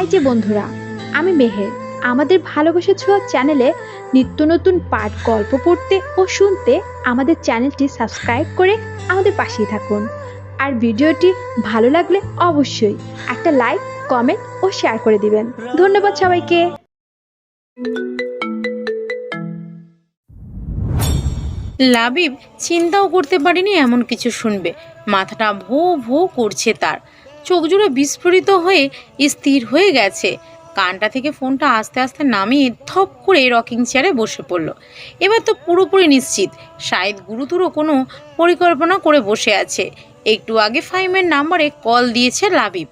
এই যে বন্ধুরা, আমি মেহের। আমাদের ভালোবাসা ছোঁয়া চ্যানেলে নিত্য নতুন পাঠ গল্প পড়তে ও শুনতে আমাদের চ্যানেলটি সাবস্ক্রাইব করে আমাদের পাশেই থাকুন। আর ভিডিওটি ভালো লাগলে অবশ্যই একটা লাইক, কমেন্ট ও শেয়ার করে দিবেন। ধন্যবাদ সবাইকে। লাবিব চিন্তাও করতে পারেনি এমন কিছু শুনবে। মাথাটা ভো ভো করছে, তার চোখ জুড়ে বিস্ফোরিত হয়ে স্থির হয়ে গেছে। কানটা থেকে ফোনটা আস্তে আস্তে নামিয়ে থপ করে রকিং চেয়ারে বসে পড়ল। এবার তো পুরোপুরি নিশ্চিত শায়দ গুরুতর কোনো পরিকল্পনা করে বসে আছে। একটু আগে ফাহিমের নাম্বারে কল দিয়েছে লাবিব,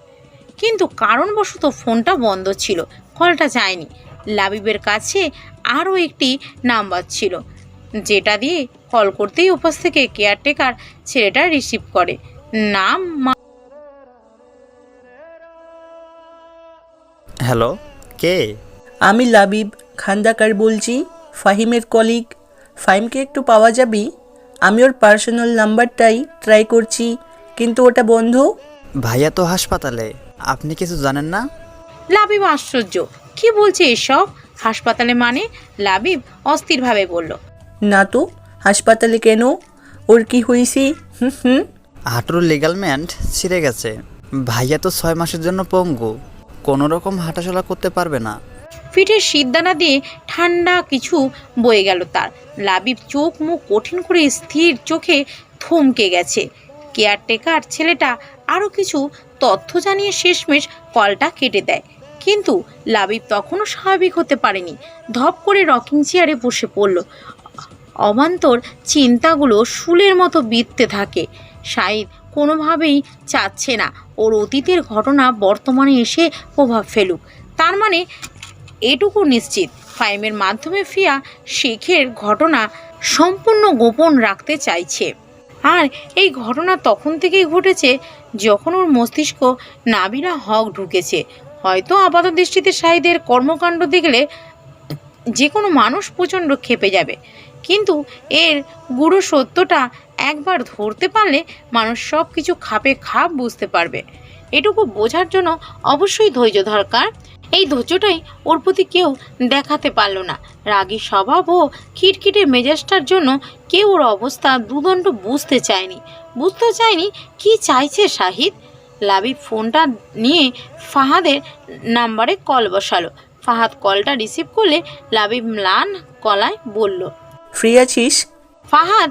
কিন্তু কারণবশত ফোনটা বন্ধ ছিল, কলটা যায়নি। লাবিবের কাছে আরও একটি নাম্বার ছিল, যেটা দিয়ে কল করতেই ওপাশ থেকে কেয়ারটেকার ছেলেটা রিসিভ করে। নাম হ্যালো, কে? আমি লাবিব খান্দাকার বলছি, ফাহিমের কলিগ। ফাহিমকে একটু পাওয়া যাবে? আমি ওর পার্সোনাল নাম্বারটাই ট্রাই করছি, কিন্তু ওটা বন্ধ। ভাইয়া তো হাসপাতালে, আপনি কিছু জানেন না? লাবিব আশ্চর্য, কি বলছে এসব? হাসপাতালে মানে? লাবিব অস্থিরভাবে বলল, না তো, হাসপাতালে কেন? ওর কি হয়েছে? হুম। হাঁটুর লিগালমেন্ট ছিঁড়ে গেছে। ভাইয়া তো 6 মাসের জন্য পঙ্গু, কোনো রকম হাঁটাচলা করতে পারবে না। পিঠের সিদ্ধানা দিয়ে ঠান্ডা কিছু বয়ে গেল তার। লাবিব চোখ মুখ কঠিন করে স্থির চোখে থমকে গেছে। কেয়ারটেকার ছেলেটা আরও কিছু তথ্য জানিয়ে শেষমেশ কলটা কেটে দেয়, কিন্তু লাবিব তখনও স্বাভাবিক হতে পারেনি। ধপ করে রকিং চেয়ারে বসে পড়ল। অবান্তর চিন্তাগুলো শুলের মতো বিঁধতে থাকে। শাহিদ কোনোভাবেই চাচ্ছে না ওর অতীতের ঘটনা বর্তমানে এসে প্রভাব ফেলুক। তার মানে এটুকু নিশ্চিত, ফাহিমের মাধ্যমে ফিয়া শেখের ঘটনা সম্পূর্ণ গোপন রাখতে চাইছে। আর এই ঘটনা তখন থেকেই ঘটেছে যখন ওর মস্তিষ্ক নাবিলা হক ঢুকেছে। হয়তো আপাত দৃষ্টিতে শাহিদের কর্মকাণ্ড দেখলে যে কোনো মানুষ প্রচণ্ড ক্ষেপে যাবে, কিন্তু এর গুঁড়ো সত্যটা একবার ধরতে পারলে মানুষ সব কিছু খাপে খাপ বুঝতে পারবে। এটুকু বোঝার জন্য অবশ্যই ধৈর্য দরকার। এই ধৈর্যটাই ওর প্রতি কেউ দেখাতে পারল না। রাগী স্বভাব ও খিটখিটে মেজাজটার জন্য কেউ ওর অবস্থা দুদণ্ড বুঝতেও চায়নি কি চাইছে শাহিদ। লাবিব ফোনটা নিয়ে ফাহাদের নাম্বারে কল বসালো। ফাহাদ কলটা রিসিভ করলে লাবিব ম্লান গলায় বলল, ফ্রি আছিস? ফাহাদ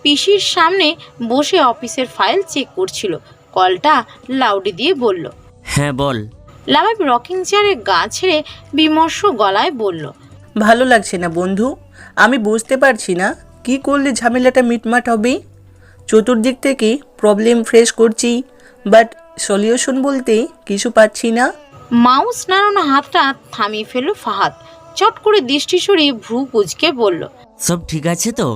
পিসির সামনে বসে অফিসের ফাইল চেক করছিল। কলটা লাউডে দিয়ে বলল, হ্যাঁ বল। লাবিব রকিং চেয়ারে গা ছেড়ে বিমর্ষ গলায় বলল, ভালো লাগছে না বন্ধু। আমি বুঝতে পারছি না কি করলে ঝামেলাটা মিটমাট হবে। চতুর্দিক থেকে প্রবলেম ফেস করছি, বাট সলিউশন বলতে কিছু পাচ্ছি না। মাউস নাড়ানো হাতটা থামিয়ে ফেলল ফাহাদ। চট করে দৃষ্টি সরিয়ে ভ্রু কুঁচকে বলল, সব ঠিক আছে তো?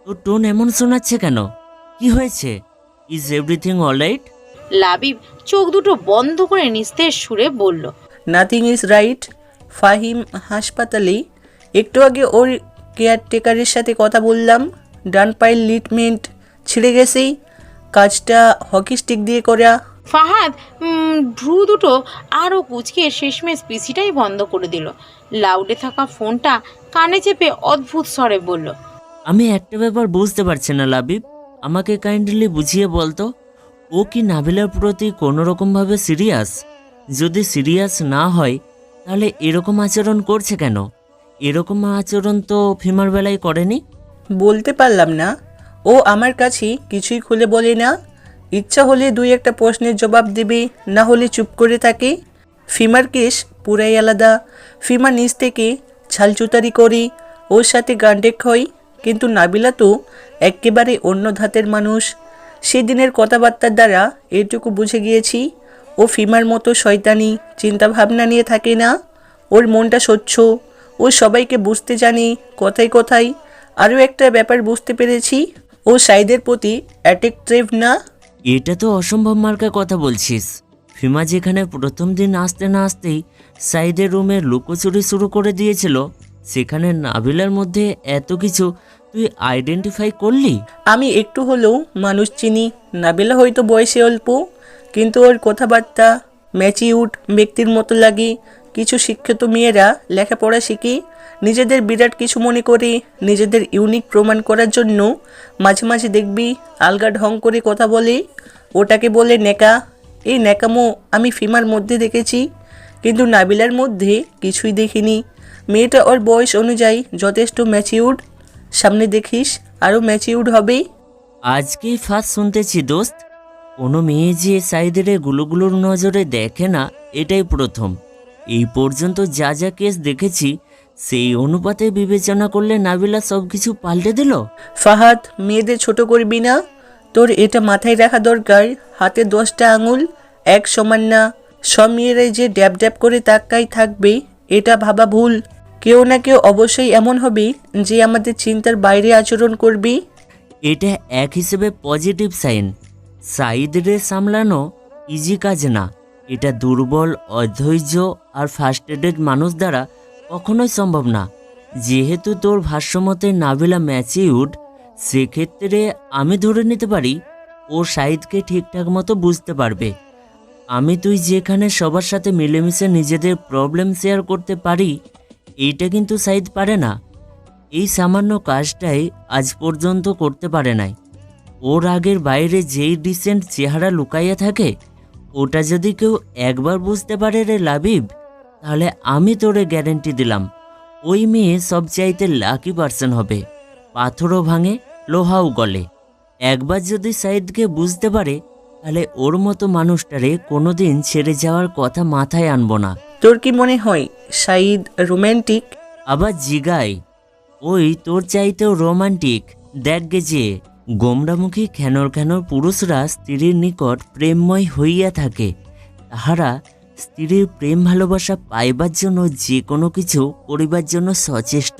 তোর টোন এমন শোনাচ্ছে কেন? কি হয়েছে? Is everything alright? লাবিব চোখ দুটো বন্ধ করে নিস্তেজ সুরে বলল, নাথিং ইজ রাইট। ফাহিম হাসপাতালে। একটু আগে ওর কেয়ারটেকারের সাথে কথা বললাম। ডান পায়ের লিটমেন্ট ছিঁড়ে গেছেই, কাজটা হকি স্টিক দিয়ে করা। ফাহাদ ভ্রু দুটো আরও কুচকে শেষমেশ পিসিটাই বন্ধ করে দিল। লাউডে থাকা ফোনটা কানে চেপে অদ্ভুত স্বরে বলল, আমি একটা ব্যাপার বুঝতে পারছি না লাবিব, আমাকে কাইন্ডলি বুঝিয়ে বলতো। ও কি নাবিলার প্রতি কোনো রকমভাবে সিরিয়াস? যদি সিরিয়াস না হয় তাহলে এরকম আচরণ করছে কেন? এরকম আচরণ তো ফিমার বেলায় করেনি। বলতে পারলাম না, ও আমার কাছে কিছুই খুলে বলে না। ইচ্ছা হলে 2-1 প্রশ্নের জবাব দেবে, না হলে চুপ করে থাকে। ফিমার কেস পুরাই আলাদা। ফিমা নিজ থেকে ছালচুতারি করে ওর সাথে গান্ডেক হয়, কিন্তু নাবিলা তো একেবারে অন্য ধাতের মানুষ। সেদিনের কথাবার্তার দ্বারা এটুকু বুঝে গিয়েছি, ও ফিমার মতো শয়তানি চিন্তাভাবনা নিয়ে থাকে না। ওর মনটা স্বচ্ছ, ও সবাইকে বুঝতে জানে কথায় কথায়। আরও একটা ব্যাপার বুঝতে পেরেছি, ও শাহিদের প্রতি অ্যাট্রাক্টিভ না। এটা তো অসম্ভব মার্কা কথা বলছিস। ফিমা যেখানে প্রথম দিন আসতে না আসতেই সাইদের রুমে লুকোচুরি শুরু করে দিয়েছিল, সেখানে নাবিলার মধ্যে এত কিছু তুই আইডেন্টিফাই করলি? আমি একটু হলেও মানুষ চিনি। নাবিলা হয়তো বয়সে অল্প, কিন্তু ওর কথাবার্তা, ম্যাচিউড ব্যক্তির মতো লাগি। কিছু শিক্ষিত মেয়েরা লেখাপড়া শিখি, নিজেদের বিরাট কিছু মনে করে, নিজেদের ইউনিক প্রমাণ করার জন্য মাঝে মাঝে দেখবি আলগা ঢং করে কথা বলে। ওটাকে বলে নেকা। এই ন্যাকামো আমি ফিমার মধ্যে দেখেছি, কিন্তু নাবিলার মধ্যে কিছুই দেখিনি। মেয়েটা ওর বয়স অনুযায়ী যথেষ্ট ম্যাচিউড। সামনে দেখিস আরও ম্যাচিউড হবে। আজকেই ফার্স্ট শুনতেছি দোস্ত, কোনো মেয়ে যে সাইদের গুলোগুলোর নজরে দেখে না, এটাই প্রথম। এই পর্যন্ত যা যা কেস দেখেছি সেই অনুপাতে বিবেচনা করলে নাবিলা সব কিছু পাল্টে দিল। ফাহাদ, মেয়েদের ছোট করবি না। তোর এটা মাথায় রাখা দরকার, হাতে 10টা আঙুল এক সমান না। সব মেয়েরাই যে ড্যাব ড্যাব করে তাকাই থাকবে এটা ভাবা ভুল। কেউ না কেউ অবশ্যই এমন হবে যে আমাদের চিন্তার বাইরে আচরণ করবি। এটা এক হিসেবে পজিটিভ সাইন। সাইদরে সামলানো ইজি কাজ না। এটা দুর্বল, অধৈর্য আর ফার্স্টেডেড মানুষ দ্বারা কখনোই সম্ভব না। যেহেতু তোর ভাষ্যমতে নাবিলা ম্যাচিউড, সেক্ষেত্রে আমি ধরে নিতে পারি ও সাইদকে ঠিকঠাক মতো বুঝতে পারবে। আমি তুই যেখানে সবার সাথে মিলেমিশে নিজেদের প্রবলেম শেয়ার করতে পারি, এইটা কিন্তু সাইদ পারে না। এই সামান্য কাজটাই আজ পর্যন্ত করতে পারে নাই। ওর আগের বাইরে যেই ডিসেন্ট চেহারা লুকাইয়া থাকে, ওটা যদি কেউ একবার বুঝতে পারে রে লাবিব, তাহলে আমি তোরে গ্যারেন্টি দিলাম ওই মেয়ে সবচাইতে লাকি পার্সন হবে। পাথরও ভাঙে, লোহাও গলে। একবার যদি সাইদকে বুঝতে পারে, তাহলে ওর মতো মানুষটারে কোনোদিন ছেড়ে যাওয়ার কথা মাথায় আনবো না। তোর কি মনে হয় সাইদ রোম্যান্টিক? আবার জিগাই, ওই তোর চাইতেও রোমান্টিক। দেখ গে যে গোমরামুখী খেনর খেনর পুরুষরা স্ত্রীর নিকট প্রেমময় হইয়া থাকে, তাহারা স্ত্রীর প্রেম ভালোবাসা পাইবার জন্য যে কোনো কিছু করিবার জন্য সচেষ্ট।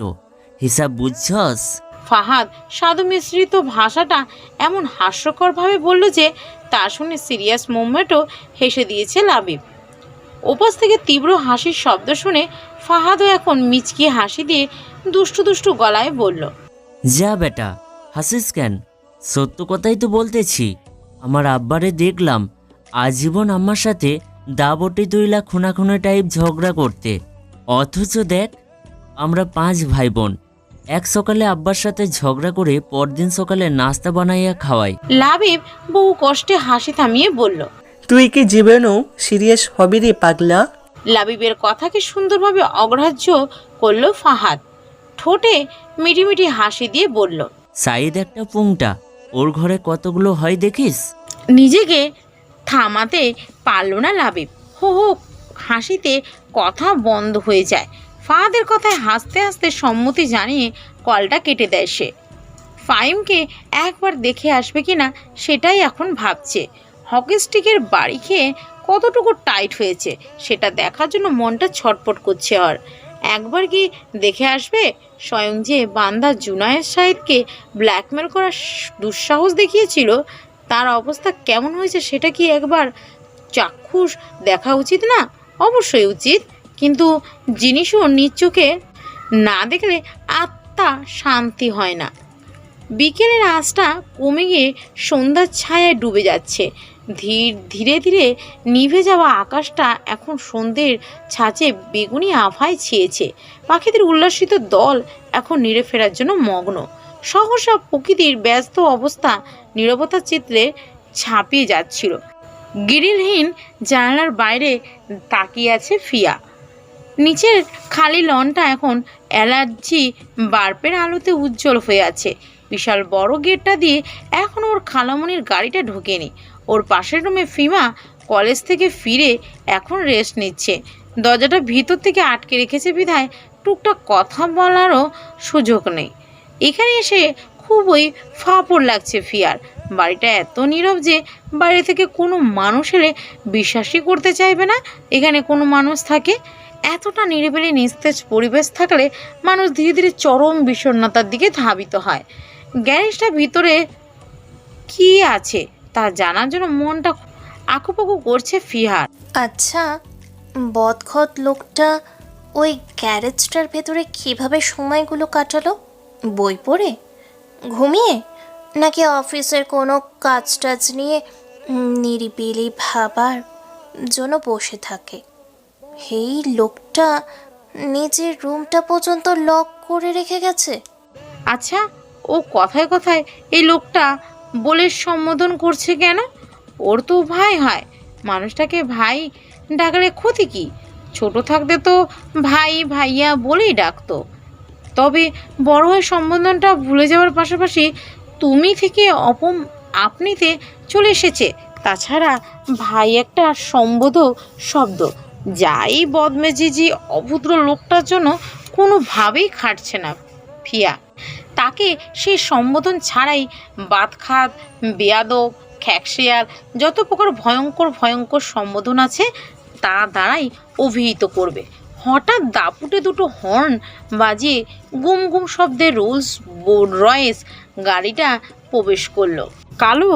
হিসাব বুঝছস? ফাহাদ সাধু মিশ্রিত ভাষাটা এমন হাস্যকরভাবে বলল যে তা শুনে সিরিয়াস মোমেন্টও হেসে দিয়েছে লাবিব। ওপাশ থেকে তীব্র হাসির শব্দ শুনে ফাহাদও এখন মিচকি হাসি দিয়ে দুষ্টু দুষ্টু গলায় বলল, যা বেটা, হাসিস কেন? সত্য কথাই তো বলতেছি। আমার আব্বারে দেখলাম আজীবন আমার সাথে দাবটি তুইলা খুনাখুনা টাইপ ঝগড়া করতে। অথচ দেখ, আমরা 5 ভাই বোন, এক সকালে আব্বার সাথে ঝগড়া করে পরদিন সকালে নাস্তা বানাইয়া খাওয়াই। লাবিব বহু কষ্টে হাসি থামিয়ে বলল, তুই কি জীবনেও সিরিয়াস হবি রে পাগলা? লাবিবের কথাকে সুন্দরভাবে অগ্রাহ্য করল ফাহাদ। ঠোঁটে মিটিমিটি হাসি দিয়ে বলল, সাইদ একটা পুংটা, ওর ঘরে কতগুলো হয় দেখিস। নিজেকে থামাতে পারল না লাবিব। হো হো হাসিতে কথা বন্ধ হয়ে যায়। ফাহাদের কথায় হাসতে হাসতে সম্মতি জানিয়ে কলটা কেটে দেয় সে। ফাইমকে একবার দেখে আসবে কিনা সেটাই এখন ভাবছে। হকি স্টিকের বাড়ি খেয়ে কতটুকু টাইট হয়েছে সেটা দেখার জন্য মনটা ছটপট করছে। আর একবার কি দেখে আসবে স্বয়ং যে বান্দা জুনায়েদ সাহেবকে ব্ল্যাকমেল করার দুঃসাহস দেখিয়েছিল, তার অবস্থা কেমন হয়েছে সেটা কি একবার চাক্ষুষ দেখা উচিত না? অবশ্যই উচিত, কিন্তু জিনিসও নিজ চোখে না দেখলে আত্মা শান্তি হয় না। বিকেলের আঁচটা কমে গিয়ে সন্ধ্যার ছায়ায় ডুবে যাচ্ছে। ধীরে ধীরে নিভে যাওয়া আকাশটা এখন সন্ধ্যের ছাঁচে বেগুনি আভায় ছেয়েছে। পাখিদের উল্লাসিত দল এখন নিড়ে ফেরার জন্য মগ্ন। সহসা প্রকৃতির ব্যস্ত অবস্থা নীরবতা চিত্রে ছাপিয়ে যাচ্ছিল। গ্রিলহীন জানালার বাইরে তাকিয়ে আছে ফিয়া। নিচের খালি লনটা এখন অ্যালার্জি বাল্বের আলোতে উজ্জ্বল হয়ে আছে। বিশাল বড় গেটটা দিয়ে এখন ওর খালামণির গাড়িটা ঢোকেনি। ওর পাশের রুমে ফিমা কলেজ থেকে ফিরে এখন রেস্ট নিচ্ছে। দরজাটা ভিতর থেকে আটকে রেখেছে বিধায় টুকটাক কথা বলারও সুযোগ নেই। এখানে এসে খুবই ফাঁপড় লাগছে ফিয়ার। বাড়িটা এত নীরব যে বাইরে থেকে কোনো মানুষ এলে বিশ্বাসই করতে চাইবে না এখানে কোনো মানুষ থাকে। এতটা নিরিবিলি নিস্তেজ পরিবেশ থাকলে মানুষ ধীরে ধীরে চরম বিষণ্ণতার দিকে ধাবিত হয়। গ্যারেজটা ভিতরে কি আছে তা জানার জন্য মনটা আঁকুপাকু করছে ফিহার। আচ্ছা, বদখত লোকটা ওই গ্যারেজটার ভেতরে কিভাবে সময়গুলো কাটালো? বই পড়ে, ঘুমিয়ে, নাকি অফিসের কোনো কাজ টাজ নিয়ে নিরিবিলি ভাবার জন্য বসে থাকে। এই লোকটা নিজের রুমটা পর্যন্ত লক করে রেখে গেছে। আচ্ছা, ও কথায় কথায় এই লোকটা বলে সম্বোধন করছে কেন? ওর তো ভাই হয়, মানুষটাকে ভাই ডাকলে ক্ষতি কি? ছোট থাকতে তো ভাই ভাইয়া বলেই ডাকতো। তবে বড় হয়ে সম্বোধনটা ভুলে যাওয়ার পাশাপাশি তুমি থেকে আপনিতে চলে এসেছে। তাছাড়া ভাই একটা সম্বোধক শব্দ, যাই বদমেজিজি অভদ্র লোকটার জন্য কোনোভাবেই খাটছে না ফিয়া। তাকে সেই সম্বোধন ছাড়াই বাতখাত, বেয়াদব, খ্যাকশিয়াল, যত প্রকার ভয়ঙ্কর ভয়ঙ্কর সম্বোধন আছে তা দ্বারাই অভিহিত করবে। হঠাৎ দাপুটে দুটো হর্ন বাজিয়ে গুম গুম শব্দে রোলস রয়েস গাড়িটা প্রবেশ করলো। কালো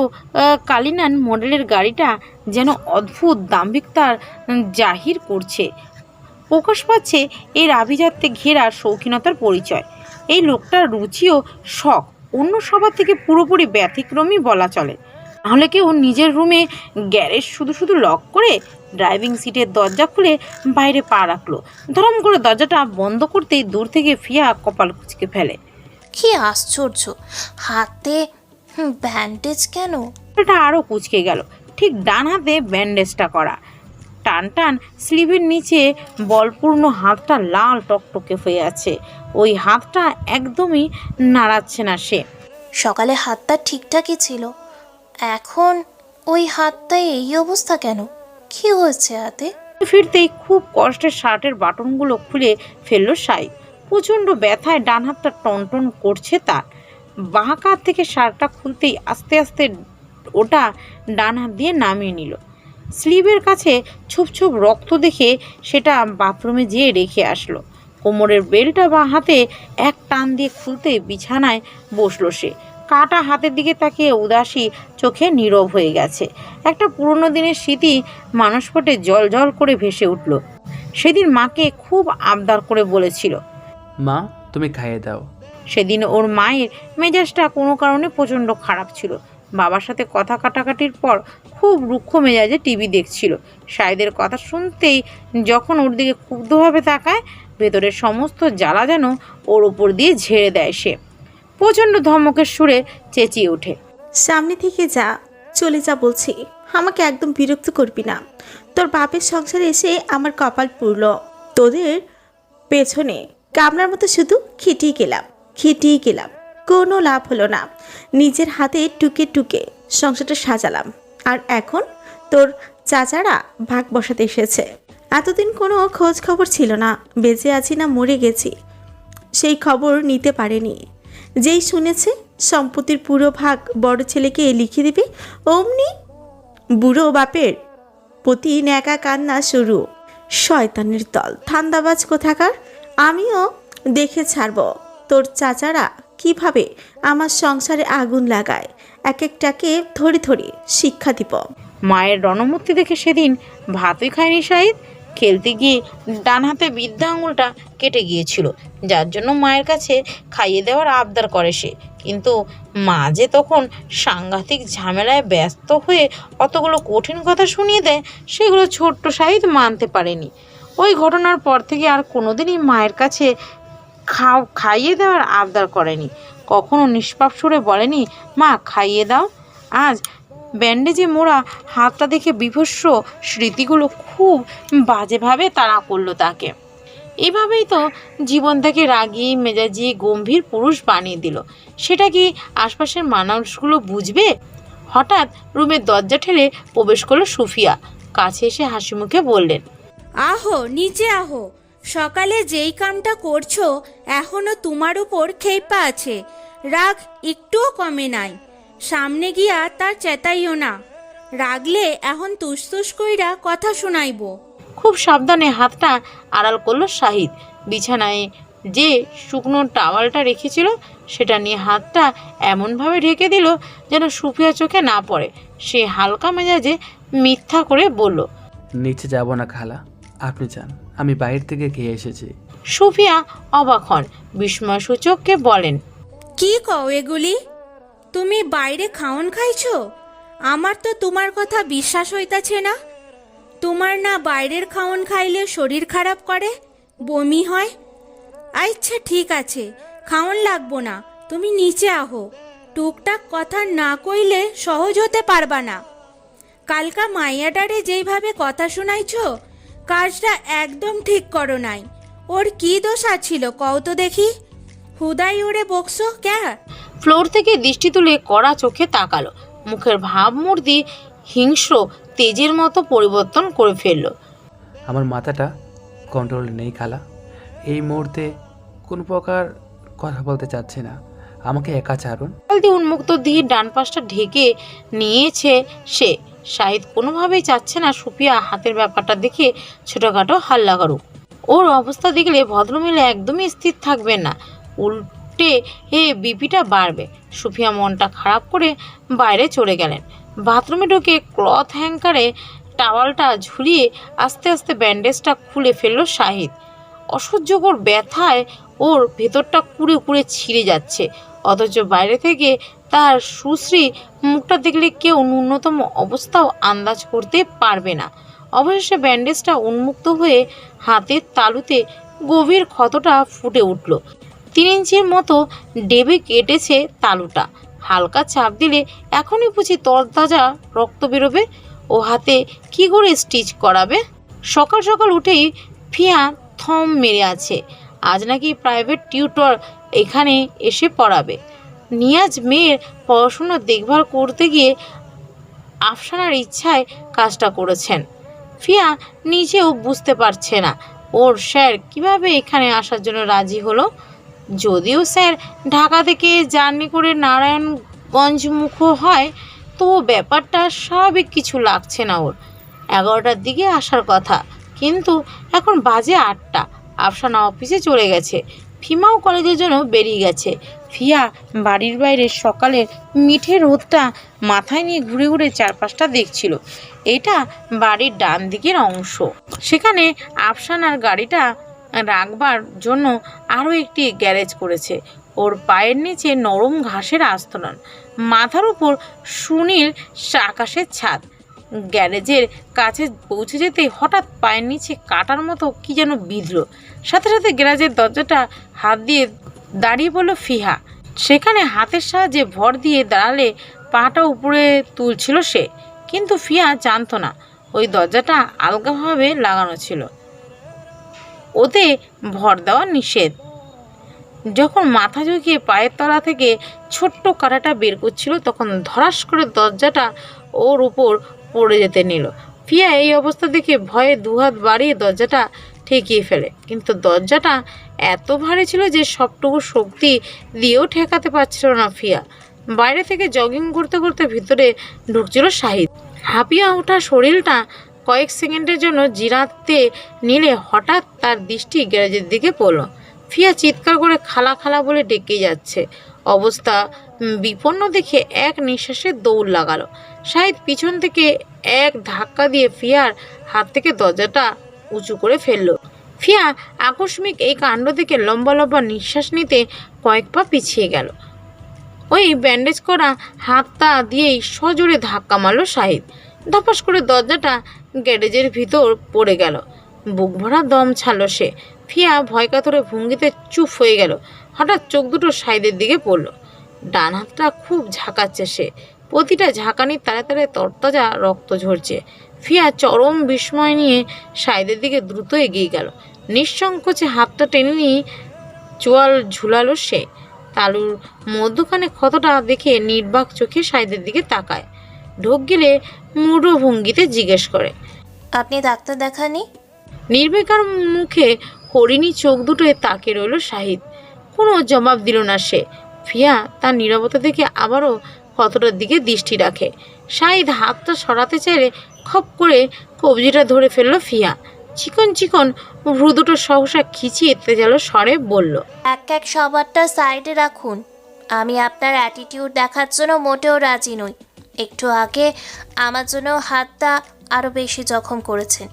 কালিনান মডেলের গাড়িটা যেন অদ্ভুত দাম্ভিকতার জাহির করছে। প্রকাশ পাচ্ছে এর আভিজাত্যে ঘেরা শৌখিনতার পরিচয়। এই লোকটার রুচিও শখ অন্য সবার থেকে পুরোপুরি ব্যতিক্রমী বলা চলে। নাহলে কেউ নিজের রুমে গ্যারেজ শুধু শুধু লক করে ড্রাইভিং সিটের দরজা খুলে বাইরে পা রাখলো। ধরম করে দরজাটা বন্ধ করতেই দূর থেকে ফিয়া কপাল কুঁচকে ফেলে। কি আশ্চর্য, হাতে ব্যান্ডেজ কেন? এটা আরও কুঁচকে গেল। ঠিক ডান হাতে ব্যান্ডেজটা করা, টান টান স্লিভের নিচে বলপূর্ণ হাতটা লাল টকটকে হয়ে আছে। ওই হাতটা একদমই নাড়াচ্ছে না সে। সকালে হাতটা ঠিকঠাকই ছিল, এখন ওই হাতটায় এই অবস্থা কেন? কি হয়েছে হাতে? ফিরতেই খুব কষ্টে শার্টের বাটনগুলো খুলে ফেললো সাইদ। প্রচণ্ড ব্যথায় ডান হাতটা টনটন করছে তার। বাঁ কাত থেকে শার্টটা খুলতেই আস্তে আস্তে ওটা ডান হাত দিয়ে নামিয়ে নিল। স্লিভের কাছে ছোপ ছোপ রক্ত দেখে সেটা বাথরুমে যেয়ে রেখে আসলো। কোমরের বেল্টটা বাঁ হাতে এক টান দিয়ে খুলতে বিছানায় বসলো সে। কাটা হাতের দিকে তাকিয়ে উদাসী চোখে নীরব হয়ে গেছে। একটা পুরনো দিনের স্মৃতি মানসপটে জল জল করে ভেসে উঠল। সেদিন মাকে খুব আবদার করে বলেছিল, মা তুমি খাইয়ে দাও। সেদিন ওর মায়ের মেজাজটা কোনো কারণে প্রচণ্ড খারাপ ছিল। বাবার সাথে কথা কাটাকাটির পর খুব রুক্ষ মেজাজে টিভি দেখছিল। সাইদের কথা শুনতেই যখন ওর দিকে ক্ষুব্ধভাবে তাকায়, ভেতরের সমস্ত জ্বালা যেন ওর উপর দিয়ে ঝেড়ে দেয় সে। প্রচণ্ড ধমকের সুরে চেঁচিয়ে ওঠে, সামনে থেকে যা, চলে যা বলছি। আমাকে একদম বিরক্ত করবি না। তোর বাপের সংসারে এসে আমার কপাল পুড়ল। তোদের পেছনে কামড়ার মতো শুধু খেটেই গেলাম, কোনো লাভ হলো না। নিজের হাতে টুকে টুকে সংসারটা সাজালাম, আর এখন তোর চাচারা ভাগ বসাতে এসেছে। এতদিন কোনো খোঁজ খবর ছিল না, বেঁচে আছি না মরে গেছি সেই খবর নিতে পারেনি। যেই শুনেছে সম্পত্তির পুরো ভাগ বড় ছেলেকে লিখে দিবে, অমনি বুড়ো বাপের প্রতি ন্যাকা কান্না শুরু। শয়তানের দল, ধান্দাবাজ কোথাকার। আমিও দেখে ছাড়ব তোর চাচারা কিভাবে আমার সংসারে আগুন লাগায়। এক একটাকে ধরে ধরে শিক্ষা দিব। মায়ের রণমূর্তি দেখে সেদিন ভাতই খায়নি সাইদ। খেলতে গিয়ে ডান হাতে বৃদ্ধা আঙুলটা কেটে গিয়েছিল, যার জন্য মায়ের কাছে খাইয়ে দেওয়ার আবদার করে সে। কিন্তু মা যে তখন সাংঘাতিক ঝামেলায় ব্যস্ত হয়ে অতগুলো কঠিন কথা শুনিয়ে দেয়, সেগুলো ছোট্ট সাইদ মানতে পারেনি। ওই ঘটনার পর থেকে আর কোনোদিনই মায়ের কাছে খাইয়ে দেওয়ার আবদার করেনি। কখনো নিষ্পাপ সুরে বলেনি, মা খাইয়ে দাও। আজ ব্যান্ডেজে মোড়া হাতটা দেখে বিভৎস স্মৃতিগুলো খুব বাজেভাবে তাড়া করলো তাকে। এভাবেই তো জীবন থেকে রাগী মেজাজি গম্ভীর পুরুষ বানিয়ে দিল। সেটা কি আশপাশের মানুষগুলো বুঝবে? হঠাৎ রুমের দরজা ঠেলে প্রবেশ করলো সুফিয়া। কাছে এসে হাসি মুখে বললেন, আহো নিচে আহো। সকালে যেই কামটা করছো এখনো তোমার উপর খেপা আছে, রাগ একটুও কমে নাই। সামনে গিয়া তার চেতাইও না, রাগলে এখন তুস কইরা কথা শোনাইব। খুব সাবধানে হাতটা আড়াল করলো শাহিদ। বিছানায় যে শুকনো টাওয়ালটা রেখেছিল সেটা নিয়ে হাতটা এমনভাবে ঢেকে দিল যেন সুফিয়া চোখে না পড়ে। সে হালকা মেজাজে মিথ্যা করে বলল, নিচে যাব না খালা, আপনি যান, আমি বাইরে থেকে খেয়ে এসেছি। সুফিয়া অবাক হন, বিস্ময়সূচককে বলেন, কি কও এগুলি? তুমি বাইরে খাওন খাইছো? আমার তো তোমার কথা বিশ্বাস হইতাছে না। তোমার না বাইরের খাওন খাইলে শরীর খারাপ করে, বমি হয়? আচ্ছা ঠিক আছে, খাওন লাগবো না, তুমি নিচে আহো। টুকটাক কথা না কইলে সহজ হতে পারবা না। কালকা মাইয়াটারে যেইভাবে কথা শোনাইছো, কাজটা একদম ঠিক করো নাই। ওর কি দোষ আছিল কও তো দেখি? হুদাই ওরে বকছো ক্যা? ফ্লোর থেকে দৃষ্টি তুলে কড়া চোখে তাকালো। মুখের ভাবমূর্তি হিংস্র তেজের মতো পরিবর্তন করে ফেললো। আমার মাথাটা কন্ট্রোলে নেই খালা। এই মুহূর্তে কোনো প্রকার কথা বলতে চাচ্ছি না, আমাকে একা ছাড়ুন। জলদি উন্মুক্ত দিয়ে ডান পাশটা ঢেকে নিয়েছে সে। শাহিদ কোনোভাবেই চাচ্ছে না সুফিয়া হাতের ব্যাপারটা দেখে ছোটোখাটো হাল্লা করুক। ওর অবস্থা দেখলে ভদ্রমহিলা একদমই স্থির থাকবেন না, উল্টে বিপিটা বাড়বে। সুফিয়া মনটা খারাপ করে বাইরে চলে গেলেন। বাথরুমে ঢুকে ক্লথ হ্যাঙ্কারে টাওয়ালটা ঝুলিয়ে আস্তে আস্তে ব্যান্ডেজটা খুলে ফেললো শাহিদ। অসহ্যকর ব্যথায় ওর ভেতরটা কুড়ে কুড়ে ছিঁড়ে যাচ্ছে, অথচ বাইরে থেকে তার সুশ্রী মুখটা দেখলে কেউ ন্যূনতম অবস্থাও আন্দাজ করতে পারবে না। অবশেষে ব্যান্ডেজটা উন্মুক্ত হয়ে হাতের তালুতে গভীর ক্ষতটা ফুটে উঠল। 3 ইঞ্চির মতো ডেবে কেটেছে তালুটা। হালকা চাপ দিলে এখনই বুঝি তরতাজা রক্ত বেরোবে। ও হাতে কি করে স্টিচ করাবে? সকাল সকাল উঠেই ফিয়া থম মেরে আছে। আজ নাকি প্রাইভেট টিউটর এখানে এসে পড়াবে। নিয়াজ মেয়ের পড়াশুনো দেখভাল করতে গিয়ে আফসানার ইচ্ছায় কাজটা করেছেন। ফিয়া নিজেও বুঝতে পারছে না ওর স্যার কিভাবে এখানে আসার জন্য রাজি হলো। যদিও স্যার ঢাকা থেকে জার্নি করে নারায়ণগঞ্জ মুখ হয়, তো ব্যাপারটা স্বাভাবিক কিছু লাগছে না ওর। 11টার দিকে আসার কথা, কিন্তু এখন বাজে 8টা। আফসানা অফিসে চলে গেছে, ফিমাও কলেজের জন্য বেরিয়ে গেছে। ফিয়া বাড়ির বাইরে সকালের মিঠে রোদটা মাথায় নিয়ে ঘুরে ঘুরে চারপাশটা দেখছিল। এটা বাড়ির ডান দিকের অংশ। সেখানে আফসানার গাড়িটা রাখবার জন্য আরও একটি গ্যারেজ করেছে। ওর পায়ের নিচে নরম ঘাসের আস্তরণ, মাথার উপর সুনীল আকাশের ছাদ। গ্যারেজের কাছে পৌঁছে যেতে হঠাৎ পায়ের নিচে কাটার মতো কি যেন বিঁধল। সাথে সাথে গ্যারেজের দরজাটা হাত দিয়ে দাঁড়িয়ে পড়ল ফিহা। সেখানে হাতের সাহায্যে ভর দিয়ে দাঁড়ালে পাটা উপরে তুলছিল সে, কিন্তু ফিয়া জানতো না ওই দরজাটা আলগাভাবে লাগানো ছিল, ওতে ভর দেওয়া নিষেধ। যখন মাথা ঝুঁকিয়ে পায়ের তলা থেকে ছোট্ট কাঁটাটা বের করছিল, তখন ধরাস করে দরজাটা ওর উপর পড়ে যেতে নিল। ফিয়া এই অবস্থা দেখে ভয়ে দুহাত বাড়িয়ে দরজাটা ঠেকিয়ে ফেলে, কিন্তু দরজাটা এত ভারী ছিল যে সবটুকু শক্তি দিয়েও ঠেকাতে পারছিল না ফিয়া। বাইরে থেকে জগিং করতে করতে ভিতরে ঢুকছিল শাহিদ। হাঁপিয়ে ওঠা শরীরটা কয়েক সেকেন্ডের জন্য জিরাতে নিলে হঠাৎ তার দৃষ্টি গ্যারেজের দিকে পড়ল। ফিয়া চিৎকার করে খালা খালা বলে ডেকে যাচ্ছে। অবস্থা বিপন্ন দেখে এক নিঃশ্বাসে দৌড় লাগালো। শাহিদ পিছন থেকে এক ধাক্কা দিয়ে ফিয়ার হাত থেকে দরজাটা উঁচু করে ফেলল। ফিয়া আকস্মিক এই কাণ্ড দেখে লম্বা লম্বা নিঃশ্বাস নিতে কয়েক পা পিছিয়ে গেল। ওই ব্যান্ডেজ করা হাতটা দিয়েই সজোরে ধাক্কা মারল শাহিদ। ধপাস করে দরজাটা গ্যারেজের ভিতর পড়ে গেল। বুক ভরা দম ছাড়ল সে। ফিয়া ভয় কাতরে ভঙ্গিতে চুপ হয়ে গেল। হঠাৎ চোখ দুটো শাহিদের দিকে পড়ল। ডান হাতটা খুব ঝাঁকাচ্ছে সে, প্রতিটা ঝাঁকানির তারে তারে তরতাজা রক্ত ঝরছে। ফিয়া চরম বিস্ময় নিয়ে শাহিদের দিকে দ্রুত এগিয়ে গেল। নিঃসংকোচে হাতটা টেনে নিয়ে চোয়াল ঝুলালো সে। তালুর মধ্যখানে ক্ষতটা দেখে নির্বাক চোখে শাহিদের দিকে তাকায়। ঢোক গেলে মূঢ় ভঙ্গিতে জিজ্ঞেস করে, আপনি ডাক্তার দেখাননি? নির্বিকার মুখে হরিণী চোখ দুটোয় তাকে রইল শাহিদ। কোনো জবাব দিল না সে। ফিয়া তার নীরবতা দেখে আবারও ক্ষতটার দিকে দৃষ্টি রাখে। শাহিদ হাতটা সরাতে চাইলে খপ করে কবজিটা ধরে ফেলল ফিয়া। চিকন চিকন ভ্রু দুটো সহসা খিচিয়ে তেজালো স্বরে বলল, এক এক সবারটা সাইডে রাখুন। আমি আপনার অ্যাটিটিউড দেখার জন্য মোটেও রাজি নই। একটু আগে আমার জন্য হাতটা আরও বেশি জখম করেছেন,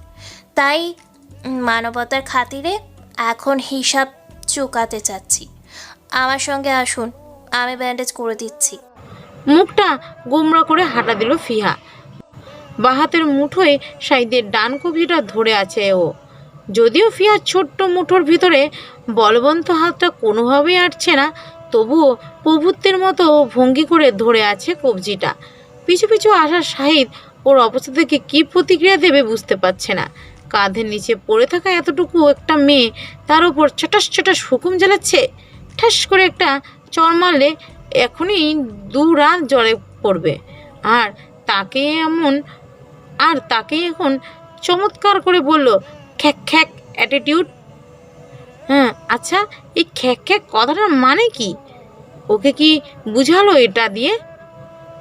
তাই মানবতার খাতিরে এখন হিসাব চুকাতে চাচ্ছি। আমার সঙ্গে আসুন, আমি ব্যান্ডেজ করে দিচ্ছি। মুখটা গোমরা করে হাঁটা দিল ফিহা। বাঁ হাতের মুঠোয় শাহিদের ডান কবজিটা ধরে আছে ও। যদিও ফিয়ার ছোট্ট মুঠোর ভিতরে বলবন্ত হাতটা কোনোভাবেই আটছে না, তবুও প্রভুত্বের মতো ভঙ্গি করে ধরে আছে কবজিটা। পিছু পিছু আসা শাহিদ ওর অবস্থা থেকে কী প্রতিক্রিয়া দেবে বুঝতে পারছে না। কাঁধের নিচে পড়ে থাকা এতটুকু একটা মেয়ে তার উপর ছটাস ছটাস হুকুম জ্বালাচ্ছে। ঠাস করে একটা চড় মারলে এখনই 2 রাত জলে পড়বে। আর তাকে এখন চমৎকার করে বলল, খ্যাক খ্যাক অ্যাটিটিউড। হ্যাঁ আচ্ছা, এই খ্যাক খ্যাক কথাটার মানে কি? ওকে কি বুঝালো এটা দিয়ে?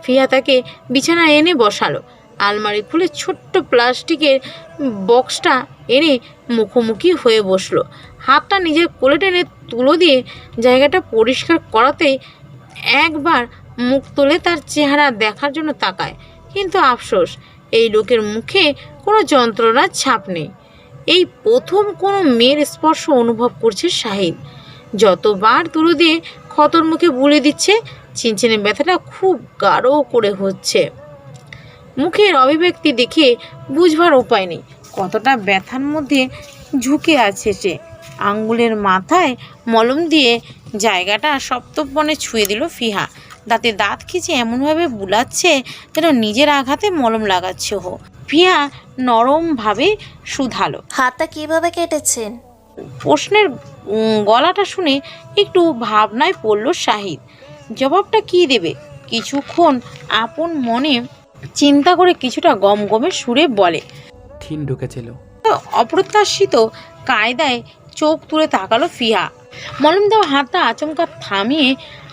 ফিয়া তাকে বিছানায় এনে বসালো। আলমারি খুলে ছোট্ট প্লাস্টিকের বক্সটা এনে মুখোমুখি হয়ে বসলো। হাতটা নিজের কোলে টেনে তুলো দিয়ে জায়গাটা পরিষ্কার করাতেই একবার মুখ তুলে তার চেহারা দেখার জন্য তাকায়। কিন্তু আফসোস, এই লোকের মুখে কোনো যন্ত্রণার ছাপ নেই। এই প্রথম কোনো মেয়ের স্পর্শ অনুভব করছে শাহিদ। যতবার তুলো দিয়ে ক্ষতর মুখে বুলি দিচ্ছে, চিনচিনে ব্যথাটা খুব গাঢ় করে হচ্ছে। মুখের অভিব্যক্তি দেখে বুঝবার উপায় নেই কতটা ব্যথার মধ্যে ঝুঁকে আছে সে। আঙ্গুলের মাথায় মলম দিয়ে জায়গাটা সপ্তপনে ছুঁয়ে দিল ফিহা। দাঁতে দাঁত খিচে এমনভাবে বুলাচ্ছে যেন নিজের আঘাতে মলম লাগাচ্ছে ও। ফিহা নরমভাবে শুধালো, হাতটা কিভাবে কেটেছেন? প্রশ্নের গলাটা শুনে একটু ভাবনায় পড়ল শাহিদ। জবাবটা কি দেবে? কিছুক্ষণ আপন মনে চিন্তা করে কিছুটা গমগমে সুরে বলে, ঠিন ঢুকেছিল। অপ্রত্যাশিত কায়দায় চোখ তুলে তাকালো ফিহা। মলম দেওয়া হাতটা আচমকা থামিয়ে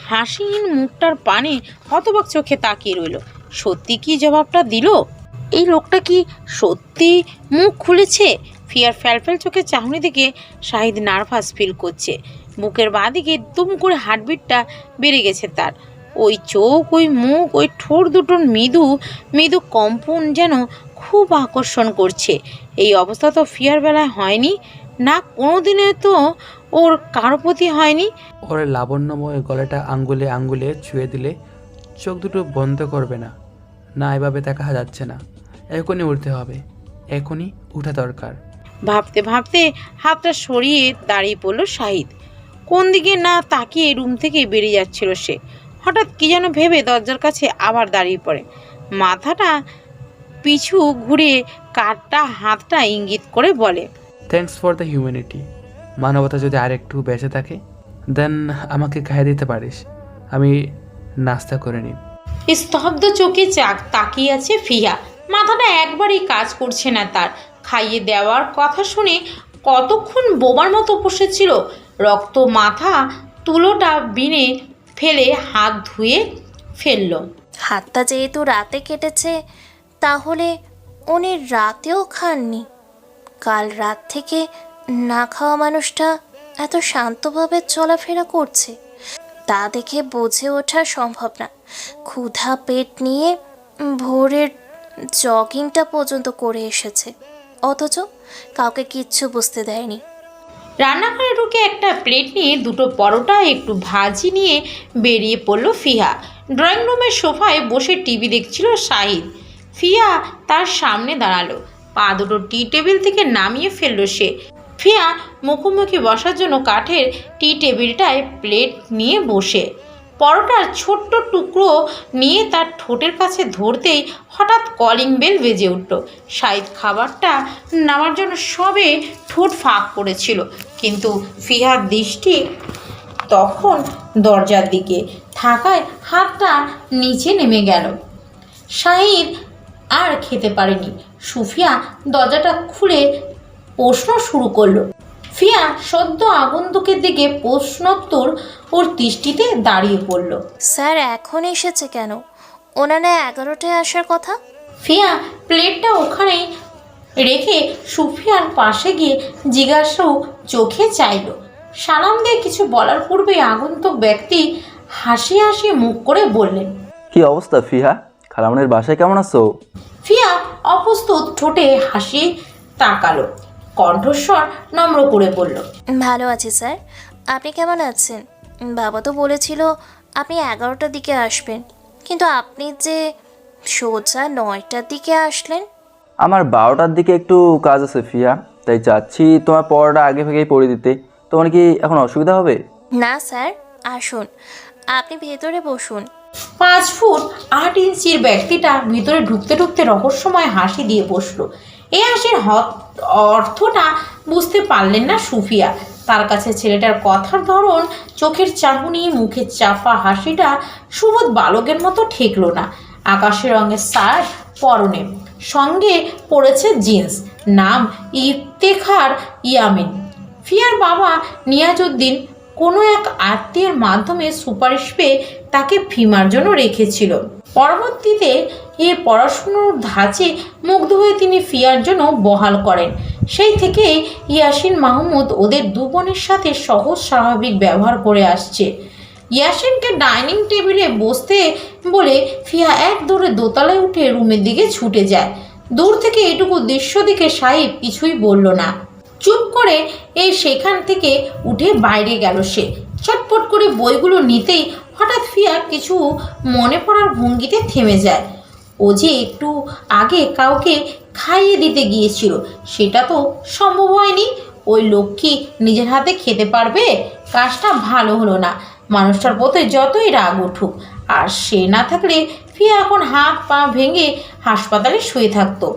হাসিহীন মুখটার পানে হতবাক চোখে তাকিয়ে রইল। সত্যি কি জবাবটা দিল? এই লোকটা কি সত্যি মুখ খুলেছে? ফিয়ার ফ্যালফ্যাল চোখে চাহনি থেকে শাহিদ নার্ভাস ফিল করছে। বুকের বাঁদিকে দুম করে হার্টবিটটা বেড়ে গেছে তার। ওই চোখ, ওই মুখ, ওই ঠোঁট দুটোর মৃদু মৃদু কম্পন যেন খুব আকর্ষণ করছে। এই অবস্থা তো ফিয়ার বেলায় হয়নি না, কোনোদিনে তো ওর কারো প্রতি হয়নি। ওর লাবণ্যময় গলাটা আঙ্গুলে আঙ্গুলে ছুঁয়ে দিলে চোখ দুটো বন্ধ করবে না। না, এভাবে দেখা যাচ্ছে না। এখনই উঠতে হবে, এখনই উঠা দরকার। ভাবতে ভাবতে হাতটা সরিয়ে দাঁড়িয়ে পড়ল শাহিদ। কোন দিকে না তাকিয়ে রুম থেকে বেরিয়ে যাচ্ছিল সে। হঠাৎ কি যেন ভেবে দরজার কাছে আবার দাঁড়িয়ে পড়ে। মাথাটা পিছু ঘুরে কাঠটা হাতটা ইঙ্গিত করে বলে, থ্যাঙ্কস ফর দ্য হিউম্যানিটি। মানবতা যদি আরেকটু বেঁচে থাকে দেন আমাকে খাইয়ে দিতে পারিস। আমি নাস্তা করে নিই। স্তব্ধ চোখে তাকিয়ে আছে ফিয়া। মাথাটা একবারই কাজ করছে না তার। খাইয়ে দেওয়ার কথা শুনে কতক্ষণ বোবার মতো বসেছিল। রক্ত মাথা তুলোটা বিনে ফেলে হাত ধুয়ে ফেলল। হাতটা যেহেতু রাতে কেটেছে, তাহলে উনি রাতেও খাননি। কাল রাত থেকে না খাওয়া মানুষটা এত শান্তভাবে চলাফেরা করছে, তা দেখে বুঝে ওঠা সম্ভব না ক্ষুধা পেট নিয়ে ভোরের জগিংটা পর্যন্ত করে এসেছে, অথচ কাউকে কিচ্ছু বুঝতে দেয়নি। রান্নাঘরে ঢুকে একটা প্লেট নিয়ে 2টো পরোটা একটু ভাজি নিয়ে বেরিয়ে পড়ল ফিহা। ড্রয়িং রুমের সোফায় বসে টিভি দেখছিল শাহিদ। ফিয়া তার সামনে দাঁড়ালো। পা দুটো টি টেবিল থেকে নামিয়ে ফেললো সে। ফিয়া মুখোমুখি বসার জন্য কাঠের টি টেবিলটায় প্লেট নিয়ে বসে পরোটার ছোট্ট টুকরো নিয়ে তার ঠোঁটের কাছে ধরতেই হঠাৎ কলিং বেল বেজে উঠল। শাহিদ খাবারটা নেওয়ার জন্য সবে ঠোঁট ফাঁক করেছিল, কিন্তু ফিহার দৃষ্টি তখন দরজার দিকে থাকায় হাতটা নিচে নেমে গেল। শাহিদ আর খেতে পারেনি। সুফিয়া দরজাটা খুলে প্রশ্ন শুরু করলো। ফিয়া সদ্য আগন্তুকের দিকে প্রশ্নোত্তর ওর দৃষ্টিতে দাঁড়িয়ে পড়ল। স্যার এখন এসেছে কেন? ওনার না 11টায় আসার কথা। ফিয়া প্লেটটা ওখানেই রেখে সুফিয়ার পাশে গিয়ে জিজ্ঞাসা চোখে চাইল। সালাম দিয়ে কিছু বলার পূর্বে আগন্তুক ব্যক্তি হাসি হাসি মুখ করে বললেন, কি অবস্থা ফিহা? খালামনের বাসায় কেমন আছো? ফিয়া অপ্রস্তুত ঠোঁটে হাসি তাকালো, কণ্ঠস্বর নম্র করে বলল, ভালো আছি স্যার, আপনি কেমন আছেন? বাবা তো বলেছিল আপনি 11টার দিকে আসবেন, কিন্তু আপনি যে সোজা 9টার দিকে আসলেন? আমার 12টার দিকে একটু কাজ আছে ফিহা, তাই চাচ্ছি তোমার পড়াটা আগে থেকেই পড়ে দিতে। তোমার কি এখন অসুবিধা হবে? না স্যার, আসুন, আপনি ভেতরে বসুন। 5 ফুট 8 ইঞ্চির ব্যক্তিটা ভিতরে ঢুকতে ঢুকতে রহস্যময় হাসি দিয়ে বসলো। এই হাসির অর্থটা বুঝতে পারলেন না সুফিয়া। তার কাছে ছেলেটার কথার ধরন, চোখের চাহনি, মুখের চাপা হাসিটা সুবোধ বালকের মতো ঠেকলো না। আকাশের রঙের শার্ট পরনে, সঙ্গে পড়েছে জিন্স, নাম ইফতেখার ইয়ামিন। ফিয়ার বাবা নিয়াজউদ্দিন কোনো এক আত্মীয়ের মাধ্যমে সুপারিশ পেয়ে তাকে ফিমার জন্য রেখেছিল। পরবর্তীতে এ পড়াশুনোর ধাঁচে মুগ্ধ হয়ে তিনি ফিয়ার জন্য বহাল করেন। সেই থেকে ইয়াসিন মাহমুদ ওদের দু বোনের সাথে সহজ স্বাভাবিক ব্যবহার করে আসছে। ইয়াসিনকে ডাইনিং টেবিলে বসতে বলে ফিয়া এক দৌড়ে দোতলায় উঠে রুমের দিকে ছুটে যায়। দূর থেকে এটুকু দৃশ্য দেখে সাহিব কিছুই বলল না, চুপ করে সেখান থেকে উঠে বাইরে গেল। সে চটপট করে বইগুলো নিতেই হঠাৎ ফিয়া কিছু মনে পড়ার ভঙ্গিতে থেমে যায়। ও যে একটু আগে কাউকে খাইয়ে দিতে গিয়েছিল, সেটা তো সম্ভব হয়নি। ওই লোক কি নিজের হাতে খেতে পারবে? কাজটা ভালো হলো না। মানুষটার প্রতি যতই রাগ উঠুক, আর সে না থাকলে ফিয়া এখন হাত পা ভেঙে হাসপাতালে শুয়ে থাকতো।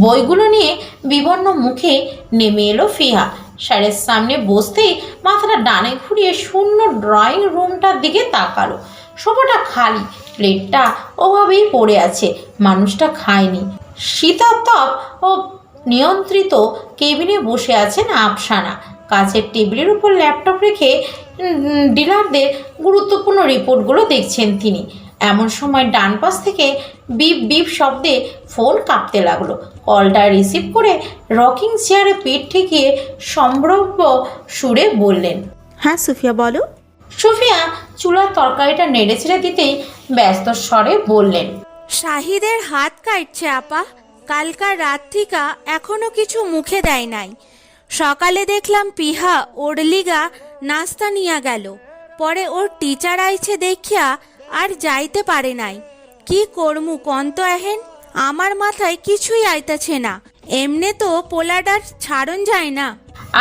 বইগুলো নিয়ে বিবর্ণ মুখে নেমে এলো ফিহা। স্যারের সামনে বসতেই মাথাটা ডানে ঘুরিয়ে শূন্য ড্রয়িং রুমটার দিকে তাকালো। সোফাটা খালি, প্লেটটা ওভাবেই পড়ে আছে, মানুষটা খায়নি। শীতাতপ ও নিয়ন্ত্রিত কেবিনে বসে আছেন আফসানা। কাছের টেবিলের উপর ল্যাপটপ রেখে ডিলারদের গুরুত্বপূর্ণ রিপোর্টগুলো দেখছেন তিনি। এমন সময় ডান পাশ থেকে বিপ বিপ শব্দে ফোন কাঁপতে লাগলো। কলটা রিসিভ করে রকিং চেয়ারে পিঠ ঠেকিয়ে সম্ভ্রব্য সুরে বললেন, হ্যাঁ সুফিয়া বলো। সুফিয়া চুলার তরকারিটা নেড়ে ছেড়ে দিতেই ব্যস্ত স্বরে বললেন, শাহিদের হাত কাটছে আপা। কালকার রাত থেকে এখনো কিছু মুখে দেয় নাই। সকালে দেখলাম পিহা ওর লিগা নাস্তা নিয়া গেল, পরে ওর টিচার আইছে দেখিয়া আর যাইতে পারে নাই। কি করমু কন্ত এহেন, আমার মাথায় কিছুই আইতাছে না। এমনে তো পোলাডার ছাড়ন যায় না।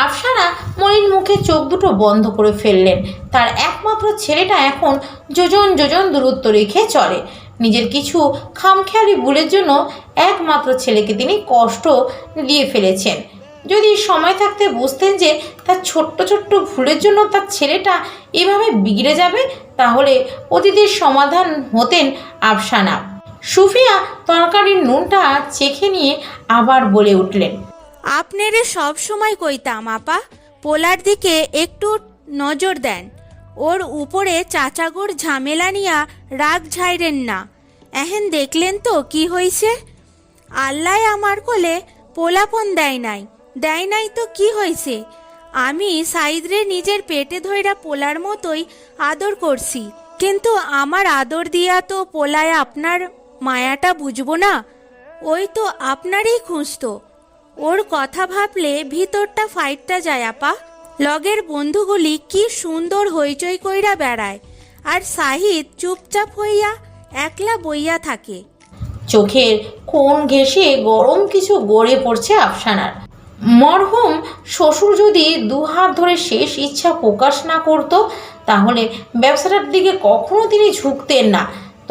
আফসানা মলিন মুখে চোখ দুটো বন্ধ করে ফেললেন। তার একমাত্র ছেলেটা এখন যোজন যোজন দূরত্ব রেখে চলে। নিজের কিছু খামখেয়ালি ভুলের জন্য একমাত্র ছেলেকে তিনি কষ্ট দিয়ে ফেলেছেন। যদি সময় থাকতে বুঝতেন যে তার ছোট্ট ছোট্ট ভুলের জন্য তার ছেলেটা এভাবে বিগড়ে যাবে, তাহলে অতীতের সমাধান হতেন আফসানা। সুফিয়া তরকারির নুনটা চেখে নিয়ে আবার বলে উঠলেন, আপনারে সব সময় কইতাম আপা, পোলার দিকে একটু নজর দেন। ওর উপরে চাচাগোর ঝামেলা নিয়া রাগ ঝাইরেন না। এহেন দেখলেন তো কি হইছে। আল্লাহ আমার কোলে পোলাপন দেয় নাই তো কি হইছে। আমি সাইদরে নিজের পেটে ধইরা পোলার মতোই আদর করছি, কিন্তু আমার আদর দিয়া তো পোলায় আপনার মায়াটা বুঝবো না। ওই তো আপনারই খুঁজতো। ওর কথা ভাবলে ভিতরটা ফাইটটা যায় আপা। লগের বন্ধুগুলি কি সুন্দর হইচই কইরা বেড়ায়, আর সাহিদ চুপচাপ হইয়া একলা বইয়া থাকে। চোখের কোণ ঘেঁষে গরম কিছু গড়ে পড়ছে আফসানার। মরহুম শ্বশুর যদি দুহাত ধরে শেষ ইচ্ছা প্রকাশ না করত, তাহলে ব্যবসাটার দিকে কখনো তিনি ঝুঁকতেন না।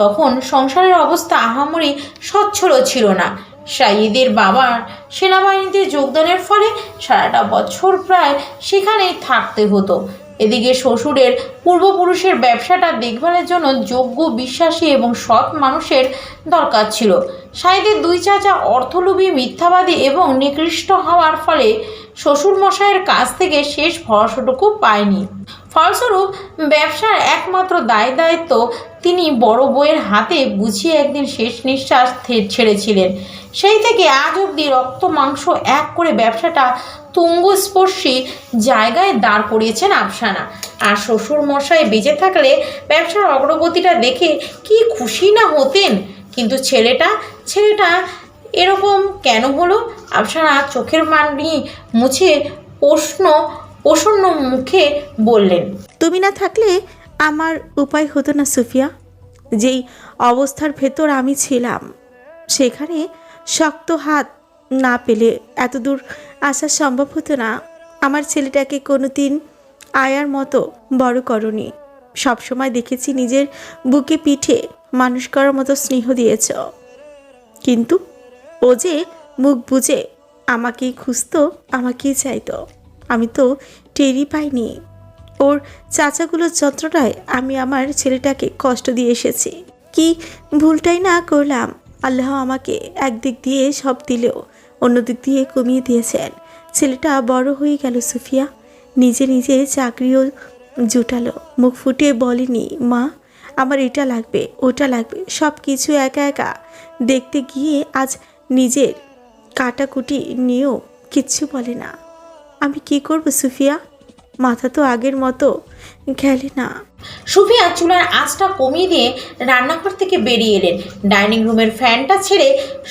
তখন সংসারের অবস্থা আহামরি সচ্ছল ছিল না। সাইদের বাবার সেনাবাহিনীতে যোগদানের ফলে সারাটা বছর প্রায় সেখানেই থাকতে হতো। এদিকে শ্বশুরের পূর্বপুরুষের ব্যবসাটা দেখভালের জন্য যোগ্য, বিশ্বাসী এবং সৎ মানুষের দরকার ছিল। সাইদের দুই চাচা অর্থলোভী, মিথ্যাবাদী এবং নিকৃষ্ট হওয়ার ফলে শ্বশুরমশাইয়ের কাছ থেকে শেষ ভরসাটুকু পায়নি। ফলস্বরূপ ব্যবসার একমাত্র দায়িত্ব তিনি বড় বউয়ের হাতে বুঝিয়ে একদিন শেষ নিঃশ্বাস ছেড়েছিলেন। সেই থেকে আজ অবধি রক্ত মাংস এক করে ব্যবসাটা তুঙ্গস্পর্শী জায়গায় দাঁড় করিয়েছেন আফসানা। আর শ্বশুর মশাই বেঁচে থাকলে ব্যবসার অগ্রগতিটা দেখে কি খুশি না হতেন। কিন্তু ছেলেটা এরকম কেন হলো? আফসানা চোখের পানি মুছে প্রসন্ন মুখে বললেন, তুমি না থাকলে আমার উপায় হতো না সুফিয়া। যেই অবস্থার ভেতর আমি ছিলাম, সেখানে শক্ত হাত না পেলে এতদূর আসা সম্ভব হতো না। আমার ছেলেটাকে কোনোদিন আয়ার মতো বড় করনি। সবসময় দেখেছি নিজের বুকে পিঠে মানুষ করার মতো স্নেহ দিয়েছ, কিন্তু ও যে মুখ বুজে আমাকেই খুঁজতো, আমাকেই চাইতো। আমি তো টেরই পাইনি। ওর চাচাগুলোর যন্ত্রণায় আমি আমার ছেলেটাকে কষ্ট দিয়ে এসেছি। কি ভুলটাই না করলাম। আল্লাহ আমাকে একদিক দিয়ে সব দিলেও অন্য দিক দিয়ে কমিয়ে দিয়েছেন। ছেলেটা বড় হয়ে গেল সুফিয়া, নিজে নিজে চাকরিও জুটালো। মুখ ফুটে বলেনি মা আমার এটা লাগবে ওটা লাগবে, সব কিছু একা একা দেখতে গিয়ে আজ নিজের কাটাকুটি নিয়েও কিচ্ছু বলে না। আমি কি করব সুফিয়া? মাথা তো আগের মতো গেলে না। সুফিয়া চুলার আঁচটা কমিয়ে দিয়ে রান্নাঘর থেকে বেরিয়ে এলেন। ডাইনিং রুমের ফ্যানটা ছেড়ে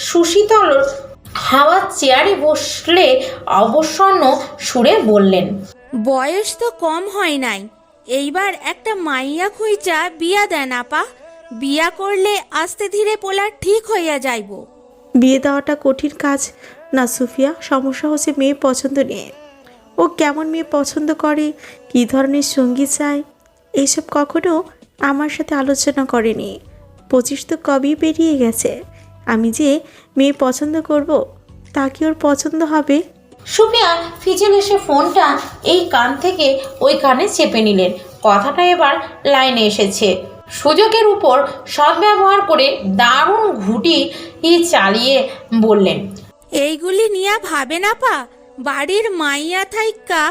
সুশীতল হাওয়ার চেয়ারে বসলে অবসন্ন সুরে বললেন, বয়স তো কম হয় নাই, এইবার একটা মাইয়া খুঁজা বিয়া দেন আপা। বিয়া করলে আস্তে ধীরে পোলা ঠিক হইয়া যাইব। বিয়ে দেওয়াটা কঠিন কাজ না সুফিয়া। সমস্যা হচ্ছে মেয়ে পছন্দ নিয়ে। ও কেমন মেয়ে পছন্দ করে, কী ধরনের সঙ্গী চায়, এইসব কখনো আমার সাথে আলোচনা করেনি। 25 তো কবেই পেরিয়ে গেছে। আমি যে মেয়ে পছন্দ করব তা কি ওর পছন্দ হবে? সুফিয়া ফিচেল এসে ফোনটা এই কান থেকে ওই কানে চেপে নিলেন। কথাটা এবার লাইনে এসেছে। সুযোগের উপর সদ্ব্যবহার করে দারুণ ঘুঁটি চালিয়ে বললেন, এইগুলি নিয়া ভাবেন আপা, বাড়ির মাইয়া থাইক্কা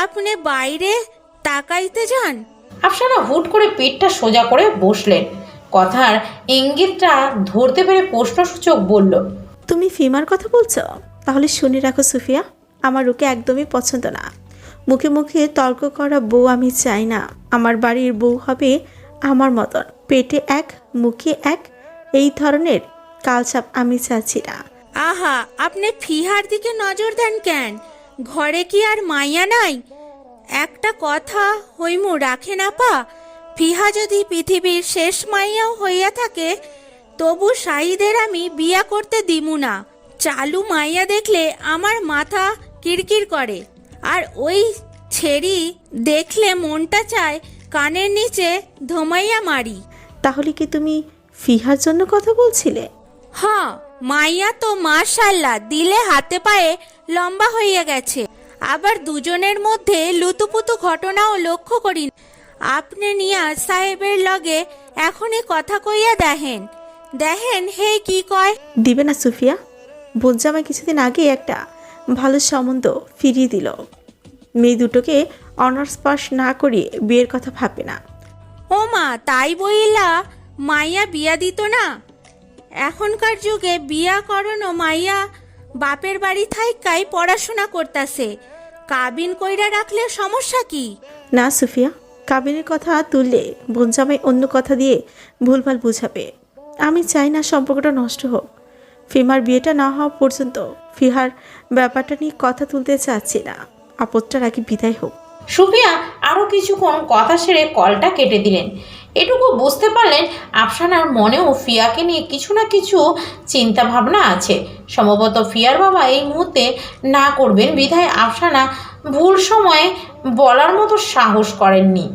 আপনি বাইরে তাকাইতে যান। আফসানা হুট করে পেটটা সোজা করে বসলেন। কথার ইঙ্গিতটা ধরতে পেরে প্রশ্নসূচক বলল, তুমি ফিমার কথা বলছো? তাহলে শুনে রাখো সুফিয়া, আমার ওকে একদমই পছন্দ না। মুখে মুখে তর্ক করা বউ আমি চাই না। আমার বাড়ির বউ হবে আমার মতন, পেটে এক মুখে এক, এই ধরনের কালচাপ আমি চাচ্ছি না। আহা, আপনি ফিহার দিকে নজর দেন কেন? ঘরে কি আর মাইয়া নাই? একটা কথা হইমু রাখেন আপা, ফিহা যদি পৃথিবীর শেষ মাইয়াও হইয়া থাকে তবু শাহিদের আমি বিয়া করতে দিমু না। চালু মাইয়া দেখলে আমার মাথা কিরকির করে, আর ওই ছেড়ি দেখলে মনটা চায় কানের নিচে ধমাইয়া মারি। তাহলে কি তুমি ফিহার জন্য কথা বলছিলে? হ্যাঁ, মাইয়া তো মাশাল্লাহ দিলে হাতে পায়ে লম্বা হইয়া গেছে। আবার দুজনের মধ্যে লুতুপুতু ঘটনাও লক্ষ্য করি। আপনি নিয়াজ সাহেবের লগে এখনই কথা কইয়া দেখেন হে কি কয়। দিবে না সুফিয়া? বোনজামাই কিছুদিন আগে একটা ভালো সম্বন্ধ ফিরিয়ে দিল। মেয়ে দুটোকে অনার্স পাস না করিয়ে বিয়ের কথা ভাবে না। ও মা, তাই বইলা মাইয়া বিয়া দিত না? এখনকার যুগে বিয়া করানো মাইয়া বাপের বাড়ি থাইকাই পড়াশোনা করতেছে, কাবিন কইরা রাখলে সমস্যা কি? না সুফিয়া, কাবিনের কথা তুললে বোনজামাই অন্য কথা দিয়ে ভুলভাল বুঝাবে। আমি চাই না সম্পর্কটা নষ্ট হোক। ফিমার বিয়েটা না হওয়া পর্যন্ত ফিহার ব্যাপারটা নিয়ে কথা তুলতে চাচ্ছি না। আপদটার আগে বিদায় হোক। সুফিয়া আরও কিছুক্ষণ কথা সেরে কলটা কেটে দিলেন। এটুকু বুঝতে পারলেন আফসানার মনেও ফিয়াকে নিয়ে কিছু না কিছু চিন্তা ভাবনা আছে। সম্ভবত ফিয়ার বাবা এই মুহূর্তে না করবেন বিধায় আফসানা ভুল সময়ে বলার মতো সাহস করেননি।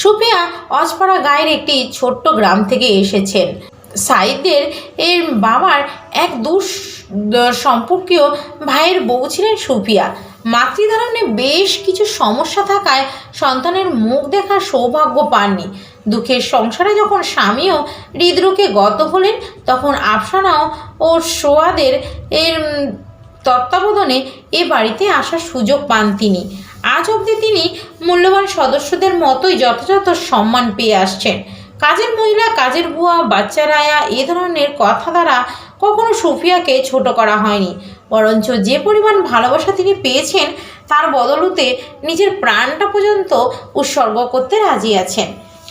সুফিয়া অজপাড়া গায়ের একটি ছোট্ট গ্রাম থেকে এসেছেন। সাইদদের এর বাবার এক সম্পর্কীয় ভাইয়ের বউ ছিলেন সুফিয়া। মাতৃধারণে বেশ কিছু সমস্যা থাকায় সন্তানের মুখ দেখার সৌভাগ্য পাননি। দুঃখের সংসারে যখন স্বামীও হৃদরোগে গত হলেন তখন আফসানাও ও সোয়াদের এর তত্ত্বাবধানে এ বাড়িতে আসার সুযোগ পান তিনি। আজ অবধি তিনি মূল্যবান সদস্যদের মতোই যথাযথ সম্মান পেয়ে আসছেন। কাজের মহিলা, কাজের বুয়া, বাচ্চার আয়া এ ধরনের কথা দ্বারা কখনো সুফিয়াকে ছোট করা হয়নি, বরঞ্চ যে পরিমাণ ভালোবাসা তিনি পেয়েছেন তার বদলতে নিজের প্রাণটা পর্যন্ত উৎসর্গ করতে রাজি আছেন।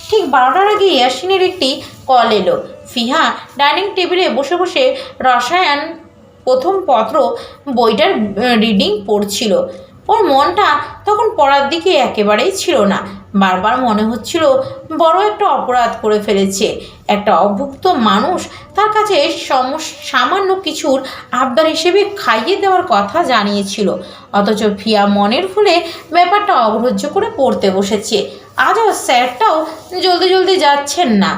ঠিক 12টার আগে ইয়াসিনের একটি কল এলো। ফিহা ডাইনিং টেবিলে বসে বসে রসায়ন প্রথম পত্র বইটার রিডিং পড়ছিল। ওর মনটা তখন পড়ার দিকে একেবারেই ছিল না। বারবার মনে হচ্ছিল বড় একটা অপরাধ করে ফেলেছে। একটা অভুক্ত মানুষ তার কাছে সামান্য কিছুর আবদার হিসেবে খাইয়ে দেওয়ার কথা জানিয়েছিল, অথচ ফিয়া মনের ভুলে ব্যাপারটা অগ্রাহ্য করে পড়তে বসেছে। আজও স্যারটাও জলদি জলদি যাচ্ছেন না।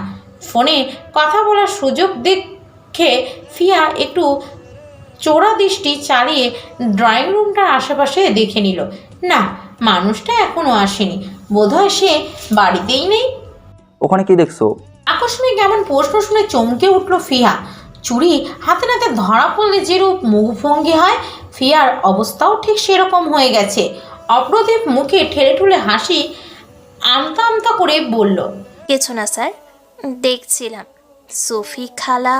ফোনে কথা বলার সুযোগ দেখে ফিয়া একটু চোরা দৃষ্টি চালিয়ে ড্রয়িং রুমটার আশেপাশে দেখে নিল। না, মানুষটা এখনো আসেনি, বোধহয় সে বাড়িতেই নেই। ওখানে কি দেখছো? আকস্মিক এমন প্রশ্ন শুনে চমকে উঠল ফিয়া। চুরি হাতে নাতে ধরা পড়লে যেরূপ মুখভঙ্গি হয়, ফিয়ার অবস্থাও ঠিক সেরকম হয়ে গেছে। অপ্রদীপ মুখে ঠেলে ঠুলে হাসি আমতা আমতা করে বলল, কিছু না স্যার, দেখছিলাম সোফি খালা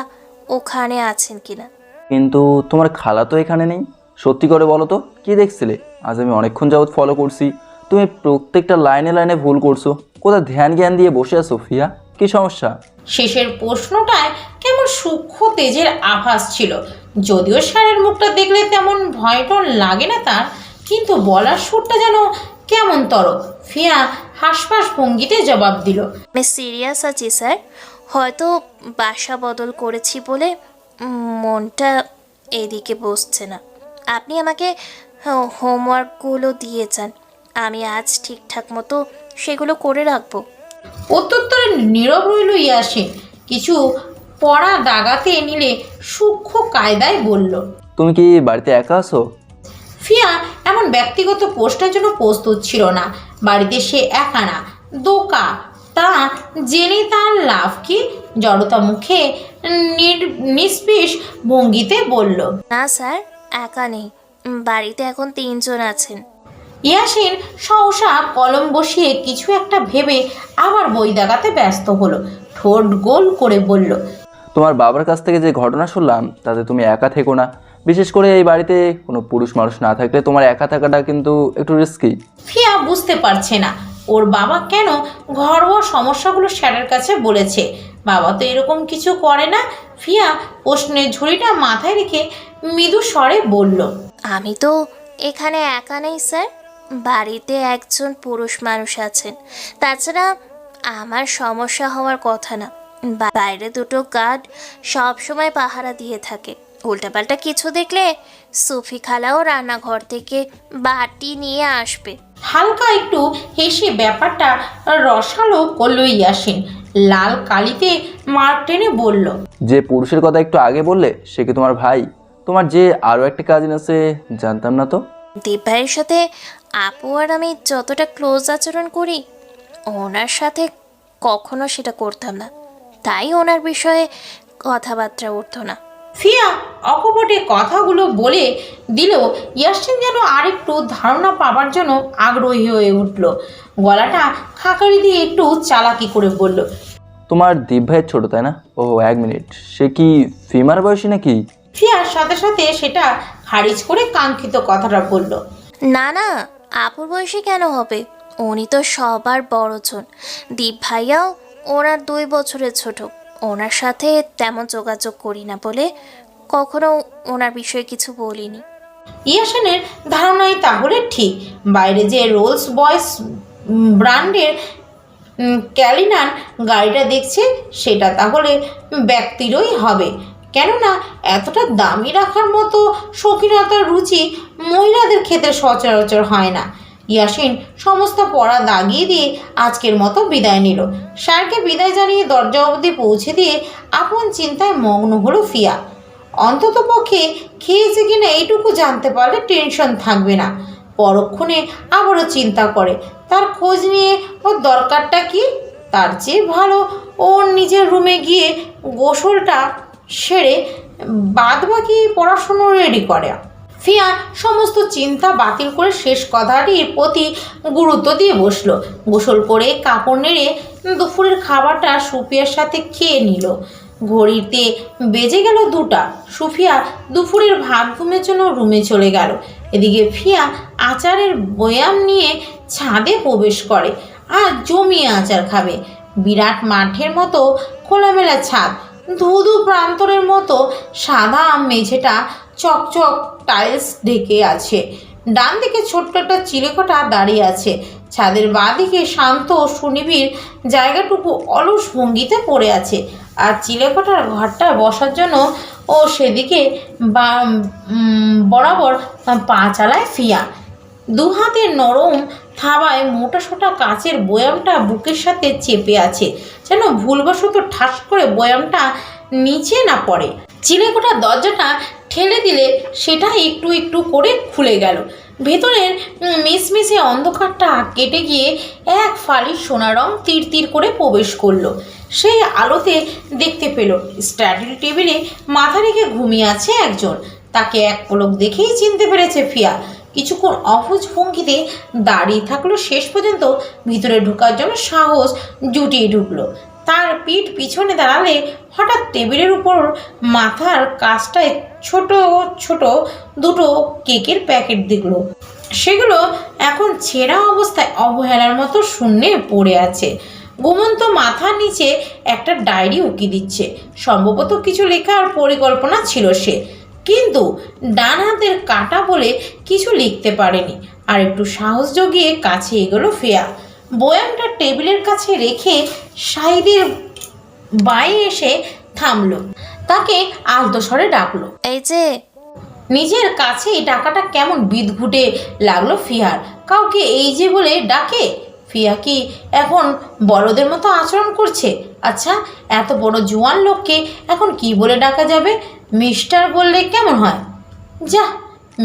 ওখানে আছেন কিনা। কিন্তু তোমার খালা তো এখানে নেই। সত্যি করে বলো তো, কি দেখছিলে? আজ আমি অনেকক্ষণ যাবৎ ফলো করছি, তুমি প্রত্যেকটা লাইনে লাইনে ভুল করছো। কোথায় ধ্যান জ্ঞান দিয়ে বসে আছো ফিয়া? কি সমস্যা? শেষের প্রশ্নটায় কেমন সূক্ষ্ম তেজের আভাস ছিল। যদিও স্যারের মুখটা দেখলে তেমন ভয়টন লাগে না তার, কিন্তু বলার সুরটা যেন কেমন তর। ফিয়া হাসপাস ভঙ্গিতে জবাব দিল, আমি সিরিয়াস আছি স্যার, হয়তো বাসা বদল করেছি বলে মনটা এদিকে বসছে না। আপনি আমাকে হোমওয়ার্কগুলো দিয়ে যান, আমি আজ ঠিকঠাক মতো সেগুলো করে রাখবো। প্রত্যুত্তরে নীরব রইল ইয়াসিন। কিছু পড়া দাগাতে নিলে সূক্ষ্ম কায়দায় বলল, তুমি কি বাড়িতে একা আছো? ফিয়া এমন ব্যক্তিগত প্রশ্নের জন্য প্রস্তুত ছিল না। বাড়িতে সে একা না, দোকা। তা জেনে তার লাভ কি? জড়তা মুখে নিষ্পিস ভঙ্গিতে বলল, না স্যার, একা নেই, বাড়িতে এখন 3 জন আছেন। ইয়াসিন সহসা কলম বসিয়ে কিছু একটা ভেবে আবার বই দাগাতে ব্যস্ত হলো। ঠোঁট গোল করে বলল, তোমার বাবার কাছ থেকে যে ঘটনা শুনলাম তাতে তুমি একা থেকো না। বিশেষ করে এই বাড়িতে কোনো পুরুষ মানুষ না থাকলে তোমার একা থাকাটা কিন্তু একটু রিস্কি। ফিয়া বুঝতে পারছে না ওর বাবা কেন ঘরোয়া সমস্যাগুলো স্যারের কাছে বলেছে। বাবা তো এরকম কিছু করে না। ফিয়া প্রশ্নের ঝুড়িটা মাথায় রেখে মৃদু স্বরে বলল, আমি তো এখানে একা নেই স্যার, বাড়িতে একজন পুরুষ মানুষ আছেন। তাছাড়া আমার সমস্যা হওয়ার কথা না, বাইরে 2টো গার্ড সব সময় পাহারা দিয়ে থাকে। উল্টাপাল্টা কিছু দেখলে সুফি খালাও রান্নাঘর থেকে বাটি নিয়ে আসবে। হালকা একটু হেসে ব্যাপারটা রসালো করল ইয়াসিন। লাল কালিতে মার টেনে বলল, যে পুরুষের কথা একটু আগে বললে সে কি তোমার ভাই? তোমার যে আরও একটা কাজিন আছে জানতাম না তো। দীপ ভাইয়ের সাথে আপু আর আমি যতটা ক্লোজ আচরণ করি, ওনার সাথে কখনো সেটা করতাম না, তাই ওনার বিষয়ে কথাবার্তা উঠতো না। ফিয়া অকপটে কথাগুলো বলে দিলেও ইয়াসিন যেন আরেকটু ধারণা পাবার জন্য আগ্রহী হয়ে উঠল। গলাটা খাকারি দিয়ে একটু চালাকি করে বলল, তোমার দীপ ভাইয়ের ছোট তাই না? ও 1 মিনিট, সে কি ফিমার বয়সী নাকি? ফিয়ার সাথে সাথে সেটা খারিজ করে কাঙ্ক্ষিত কথাটা বলল, না না, আপুর বয়সী কেন হবে, উনি তো সবার বড়জন। দীপ ভাইয়াও ওনার 2 বছরের ছোট। ওনার সাথে তেমন যোগাযোগ করি না বলে কখনো ওনার বিষয়ে কিছু বলিনি। ইয়াসিনের ধারণাই তাহলে ঠিক। বাইরে যে রোলস বয়েস ব্র্যান্ডের ক্যালিনান গাড়িটা দেখছে সেটা তাহলে ব্যক্তিরই হবে। কেননা এতটা দামি রাখার মতো শৌখিনতার রুচি মহিলাদের ক্ষেত্রে সচরাচর হয় না। ইয়াসিন সমস্ত পড়া দাগিয়ে দিয়ে আজকের মতো বিদায় নিল। স্যারকে বিদায় জানিয়ে দরজা অবধি পৌঁছে দিয়ে আপন চিন্তায় মগ্ন হলো ফিয়া। অন্তত পক্ষে খেয়েছে কিনা এইটুকু জানতে পারলে টেনশন থাকবে না। পরক্ষণে আবারও চিন্তা করে তার খোঁজ নিয়ে ওর দরকারটা কি। তার চেয়ে ভালো ওর নিজের রুমে গিয়ে গোসলটা সেরে বাদবাকি পড়াশুনো রেডি করে। ফিয়া সমস্ত চিন্তা বাতিল করে শেষ কথাটির প্রতি গুরুত্ব দিয়ে বসলো। গোসল করে কাপড় নেড়ে দুপুরের খাবারটা সুফিয়ার সাথে খেয়ে নিল। ঘড়িতে বেজে গেল 2টা। সুফিয়া দুপুরের ভাত ঘুমের জন্য রুমে চলে গেল। এদিকে ফিয়া আচারের বয়াম নিয়ে ছাদে প্রবেশ করে আর জমিয়ে আচার খাবে। বিরাট মাঠের মতো খোলামেলা ছাদ, ধুধু প্রান্তরের মতো সাদা মেঝেটা চকচক টাইলস ঢেকে আছে। ডান দিকে ছোট্ট একটা চিলেকোঠা দাঁড়িয়ে আছে। ছাদের বাঁ দিকে শান্ত ও সুনিবিড় জায়গাটুকু অলস ভঙ্গিতে পড়ে আছে। আর চিলেকোঠার ঘরটা বসার জন্য ও সেদিকে বরাবর পা চালায় ফিয়া। দু হাতের নরম থাবায় মোটাসোটা কাচের বয়ামটা বুকের সাথে চেপে আছে, যেন ভুলবশত ঠাস করে বয়ামটা নিচে না পড়ে। চিলেকোঠার দরজাটা ঠেলে দিলে সেটা একটু একটু করে খুলে গেল। ভেতরের মিসমিসে অন্ধকারটা কেটে গিয়ে এক ফালি সোনা রং তীর তীর করে প্রবেশ করলো। সেই আলোতে দেখতে পেল স্টাডি টেবিলে মাথা রেখে ঘুমিয়ে আছে একজন। তাকে এক পলক দেখেই চিনতে পেরেছে ফিয়া। কিছুক্ষণ অবুঝ ভঙ্গিতে দাঁড়িয়ে থাকলো, শেষ পর্যন্ত ভিতরে ঢোকার জন্য সাহস জুটিয়ে ঢুকলো। তার পিঠ পিছনে দাঁড়ালে হঠাৎ টেবিলের উপর মাথার কাছটায় ছোট ছোট দুটো কেকের প্যাকেট দেখলো। সেগুলো এখন ছেঁড়া অবস্থায় অবহেলার মতো শূন্যে পড়ে আছে। ঘুমন্ত মাথার নিচে একটা ডায়েরি উকি দিচ্ছে। সম্ভবত কিছু লেখার পরিকল্পনা ছিল সে, কিন্তু ডান হাতের কাটা বলে কিছু লিখতে পারেনি। আর একটু সাহস জগিয়ে কাছে এগোলো ফিয়া। বয়ামটা টেবিলের কাছে রেখে শাহিদের বায়ে এসে থামলো। তাকে আলতো স্বরে ডাকলো। এই যে। নিজের কাছেই ডাকাটা কেমন বিদঘুটে লাগলো ফিয়ার। কাউকে এই যে বলে ডাকে? ফিয়া কি এখন বড়দের মতো আচরণ করছে? আচ্ছা, এত বড় জোয়ান লোককে এখন কি বলে ডাকা যাবে? মিস্টার বললে কেমন হয়? যা,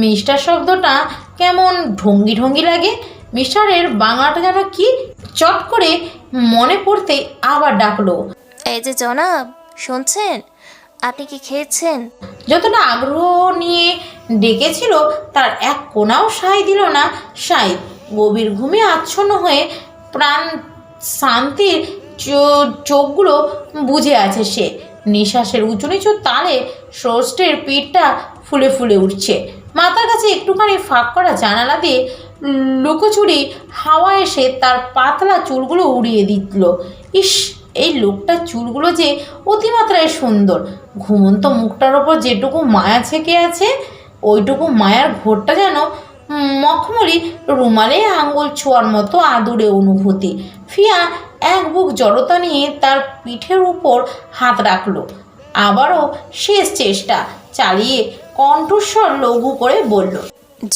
মিস্টার শব্দটা কেমন ঢঙ্গি ঢঙ্গি লাগে। মিস্টারের বাংলাটা যেন কি চট করে মনে পড়তে আবার ডাকলো। এই যে জনাব, শুনছেন? আপনি কি খেয়েছেন? যতটা আগ্রহ নিয়ে ডেকেছিল তার এক কোনাও সায় দিল না সাই। গভীর ঘুমে আচ্ছন্ন হয়ে প্রাণ শান্তির চোখগুলো বুজে আছে সে। নিঃশ্বাসের উঁচু নিচু তালে স্রষ্টের পিঠটা ফুলে ফুলে উঠছে। মাথার কাছে একটুখানি ফাঁক করা জানালা দিয়ে লুকোচুরি হাওয়া এসে তার পাতলা চুলগুলো উড়িয়ে দিল। ইস, এই লোকটার চুলগুলো যে অতিমাত্রায় সুন্দর। ঘুমন্ত মুখটার ওপর যেটুকু মায়া ছেকে আছে, ওইটুকু মায়ার ঘোরটা যেন মখমলি রুমালে আঙ্গুল ছোঁয়ার মতো আদুরে অনুভূতি। ফিয়া এক বুক জড়তা নিয়ে তার পিঠের উপর হাত রাখলো। আবারও শেষ চেষ্টা চালিয়ে কণ্ঠস্বর লঘু করে বলল,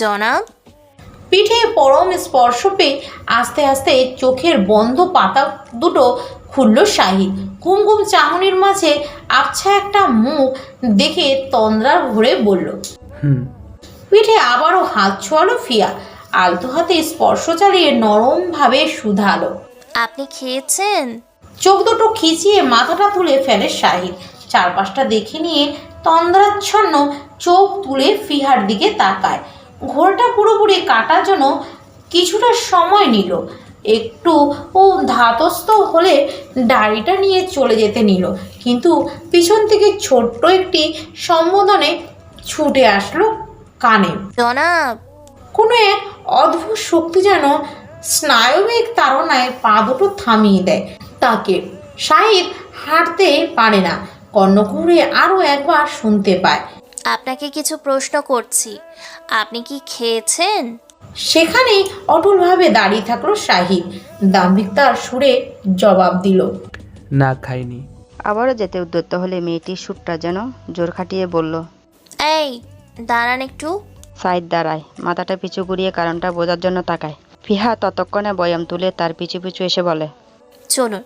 জনাব। পিঠে পরম স্পর্শ পেয়ে আস্তে আস্তে চোখের বন্ধ পাতা দুটো খুলল শাহিদ। ঘুম ঘুম চাহনির মাঝে আবছা একটা মুখ দেখে তন্দ্রার ঘুরে বলল, পিঠে আবারও হাত ছোঁয়ালো ফিয়া। আলতো হাতে স্পর্শ চালিয়ে নরমভাবে শুধালো, আপনি খেয়েছেন? চোখ দুটো খিচিয়ে মাথাটা তুলে ফেলে শাহিদ। চারপাশটা দেখে নিয়ে তন্দ্রাচ্ছন্ন চোখ তুলে ফিহার দিকে তাকায়। ঘোরটা পুরোপুরি কাটার জন্য কিছুটা সময় নিল। একটু ধাতস্থ হলে ডায়েরিটা নিয়ে চলে যেতে নিল, কিন্তু পিছন থেকে ছোট্ট একটি সম্বোধনে ছুটে আসলো কানে। জনাব। কোনো এক অদ্ভুত শক্তি যেন স্নায়বিক তাড়নায় পা দুটো থামিয়ে দেয় তাকে। শাহিদ হাঁটতে পারে না, কর্ণকুহরে আরও একবার শুনতে পায়, আপনাকে কিছু প্রশ্ন করছি, আপনি কি খেয়েছেন? সেখানেই অটলভাবে দাঁড়িয়ে থাকলো শাহিদ। দাম্ভিকতার সুরে জবাব দিল, না, খাইনি। আবারও যেতে উদ্যত হলে মেয়েটির সুরটা যেন জোর খাটিয়ে বলল, এই দাঁড়ান একটু। সাইদ দাঁড়ায়, মাথাটা পিছু ঘুরিয়ে কারণটা বোঝার জন্য তাকায়। ফিহা ততক্ষণে বয়াম তুলে তার পিছু পিছু এসে বলে, চলুন,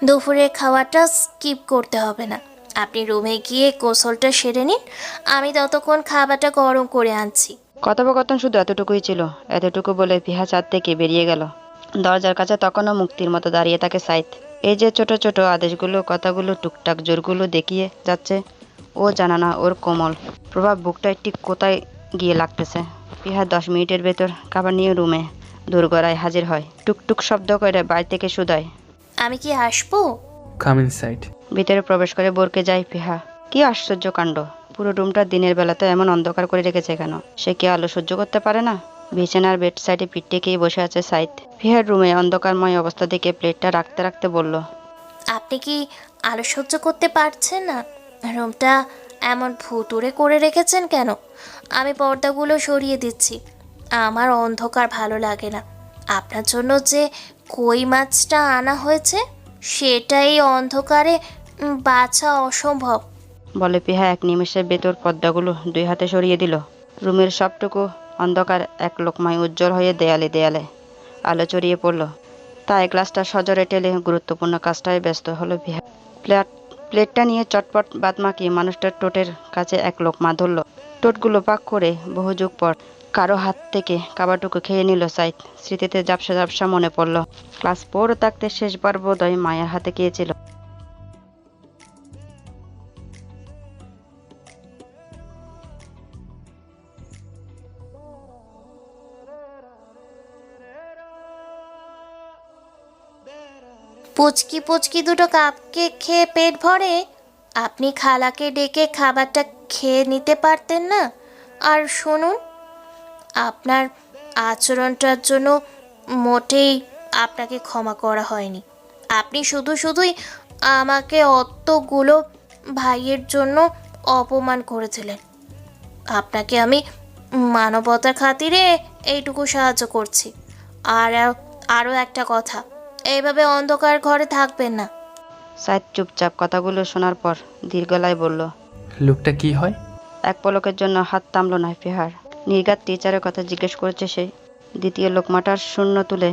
দুপুরের খাওয়াটা স্কিপ করতে হবে না। আপনি রুমে গিয়ে গোসলটা সেরে নিন, আমি ততক্ষণ খাবারটা গরম করে আনছি। কথোপকথন শুধু এতটুকুই ছিল। এতটুকু বলে ফিহা ছাদ থেকে বেরিয়ে গেল। দরজার কাছে তখনও মুক্তির মতো দাঁড়িয়ে থাকে সাইদ। এই যে ছোট ছোট আদেশগুলো, কথাগুলো, টুকটাক জোরগুলো দেখিয়ে যাচ্ছে, ও জানা না ওর কোমল প্রভাব বুকটা ঠিক কোথায় গিয়ে লাগতেছে। ফিহা 10 মিনিটের ভেতর খাবার নিয়ে রুমে দোরগোড়ায় হাজির হয়। টুকটুক শব্দ করে বাইরে থেকে শুধায়, আমি কি আসবো? Come inside. ভিতরে প্রবেশ করে বরকে যায় ফিহা। কি আশ্চর্য কাণ্ড! পুরো রুমটা দিনের বেলাতে এমন অন্ধকার করে রেখেছে কেন? সে কি আলো সহ্য করতে পারে না? বিছানার বেড সাইডে পিঠ টেকেই বসে আছে সাইদ। ফিহার রুমে অন্ধকারময় অবস্থা দেখে প্লেটটা রাখতে রাখতে বলল, আপনি কি আলো সহ্য করতে পারছেন না? রুমটা এমন ভুতুড়ে করে রেখেছেন কেন? আমি পর্দাগুলো সরিয়ে দিচ্ছি। আমার অন্ধকার ভালো লাগে না। আপনার জন্য যে কই মাছটা আনা হয়েছে সেটাই অন্ধকারে বাছা অসম্ভব। বলে পিহা এক নিমেষে ভেতর পর্দাগুলো 2 হাতে সরিয়ে দিল। রুমের সবটুকু অন্ধকার এক লোকমায় উজ্জ্বল হয়ে দেয়ালে দেয়ালে আলো ছড়িয়ে পড়ল। তাই গ্লাসটা সজোরে টেলে গুরুত্বপূর্ণ কাজটায় ব্যস্ত হলো পিহা। প্লেটটা নিয়ে চটপট বাদ মাখিয়ে মানুষটার টোটের কাছে এক লোকমা ধরল। টোটগুলো পাক করে বহু যুগ পর কারো হাত থেকে খাবারটুকু খেয়ে নিল সাইদ। স্মৃতিতে ঝাপসা ঝাপসা মনে পড়ল ক্লাস 4 থাকতে শেষবার বোধহয় মায়ের হাতে খেয়েছিল। পুচকি পুচকি দুটো কাপকে খেয়ে পেট ভরে? আপনি খালাকে ডেকে খাবারটা খেয়ে নিতে পারতেন না? আর শুনুন, আপনার আচরণটার জন্য মোটেই আপনাকে ক্ষমা করা হয়নি। আপনি শুধুই আমাকে অতগুলো ভাইয়ের জন্য অপমান করেছিলেন। আপনাকে আমি মানবতার খাতিরে এইটুকু সাহায্য করছি। আর আরও একটা কথা, এইভাবে অন্ধকার ঘরে থাকবেন না। সাইদ চুপচাপ কথাগুলো শোনার পর ধীর গলায় বলল, লোকটা কি হয়? এক পলকের জন্য হাত থামল না পিহার। নির্ঘাত টিচারের কথা জিজ্ঞেস করেছে সে। দ্বিতীয় লোকমাটার শূন্য তুলে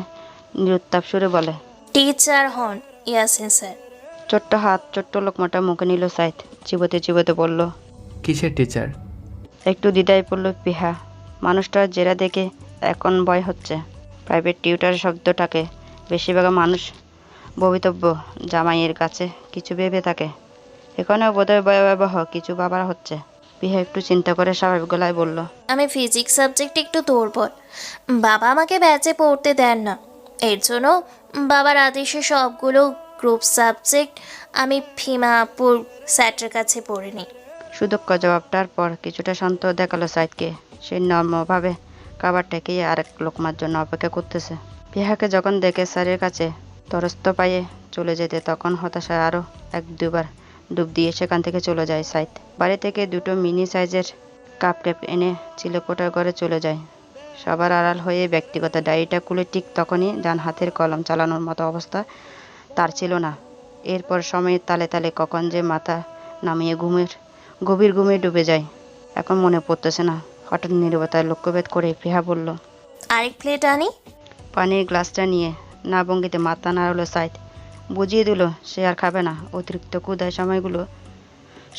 নিরুত্তাপ সুরে বলে, টিচার হন ইয়াসিন স্যার। ছোট্ট হাত ছোট্ট লোকমাটা মুখে নিল সাইদ। চিবোতে চিবোতে বলল, কিসের টিচার? একটু দ্বিধায় পড়ল পিহা। মানুষটার জেরা দেখে এখন ভয় হচ্ছে। প্রাইভেট টিউটার শব্দটাকে বেশিরভাগ মানুষ ভবিতব্য জামাইয়ের কাছে কিছু ভেবে থাকে। এখানেও বোধহয় ভয়াবহ কিছু ভাবা হচ্ছে। পিহা একটু চিন্তা করে স্বাভাবিক গলায় বলল, আমি ফিজিক্স সাবজেক্ট একটু দুর্বল। বাবা আমাকে ব্যাচে পড়তে দেন না। এর জন্য বাবার আদেশে সবগুলো গ্রুপ সাবজেক্ট আমি ফিমাপুর স্যারের কাছে পড়ে নিই। সুদক্ষ জবাবটার পর কিছুটা শান্ত দেখালো সাইদকে। সে নম্রভাবে খাবার ঠেকিয়ে আরেক লোকমার জন্য অপেক্ষা করতেছে। পিহাকে যখন দেখে স্যারের কাছে তরস্ত পায়ে চলে যেতে, তখন হতাশায় আরও 1-2 বার ডুব দিয়ে সেখান থেকে চলে যায় সাইদ। বাড়ি থেকে 2টো মিনি সাইজের কাপ এনে চিলেকোঠার ঘরে চলে যায়। সবার আড়াল হয়ে ব্যক্তিগত ডায়েরিটা খুলে ঠিক তখনই ডান হাতের কলম চালানোর মতো অবস্থা তার ছিল না। এরপর সময়ের তালে তালে কখন যে মাথা নামিয়ে গভীর ঘুমে ডুবে যায় এখন মনে পড়তেছে না। হঠাৎ নীরবতায় লক্ষ্যভেদ করে পিহা বলল, আরেক প্লেট আনি? পানির গ্লাসটা নিয়ে না ভঙ্গিতে মাথা নাড়ালো সাইদ। বুঝিয়ে দিল সে আর খাবে না। অতিরিক্ত ক্ষুধায়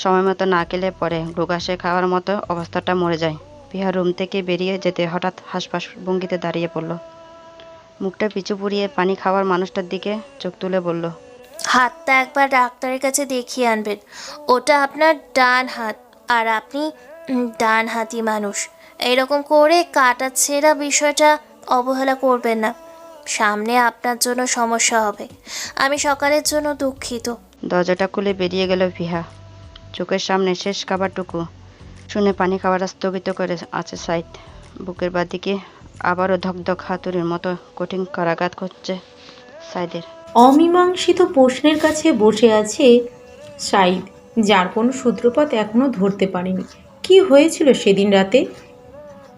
সময় মতো না খেলে পরে গ্লুকাসে খাওয়ার মতো অবস্থাটা মরে যায়। পিহা রুম থেকে বেরিয়ে যেতে হঠাৎ হাসপাস ভঙ্গিতে দাঁড়িয়ে পড়ল। মুখটা পিছু পুড়িয়ে পানি খাওয়ার মানুষটার দিকে চোখ তুলে বলল, হাতটা একবার ডাক্তারের কাছে দেখিয়ে আনবেন। ওটা আপনার ডান হাত, আর আপনি ডান হাতি মানুষ। এরকম করে কাটা ছেঁড়া বিষয়টা অবহেলা করবেন না। সামনে আপনার জন্য সমস্যা হবে। আমি সকালের জন্য দুঃখিত। দরজাটা খুলে বেরিয়ে গেল পিহা। চোখের সামনে শেষ খাবারটুকু শুনে পানি খাওয়াটা স্থগিত করে আছে সাইদ। বুকের বাদিকে আবারও ধকধক হাতুড়ির মতো কঠিন করাঘাত করছে সাইদের। অমীমাংসিত প্রশ্নের কাছে বসে আছে সাইদ, যার কোনো সূত্রপাত এখনও ধরতে পারেনি। কি হয়েছিল সেদিন রাতে?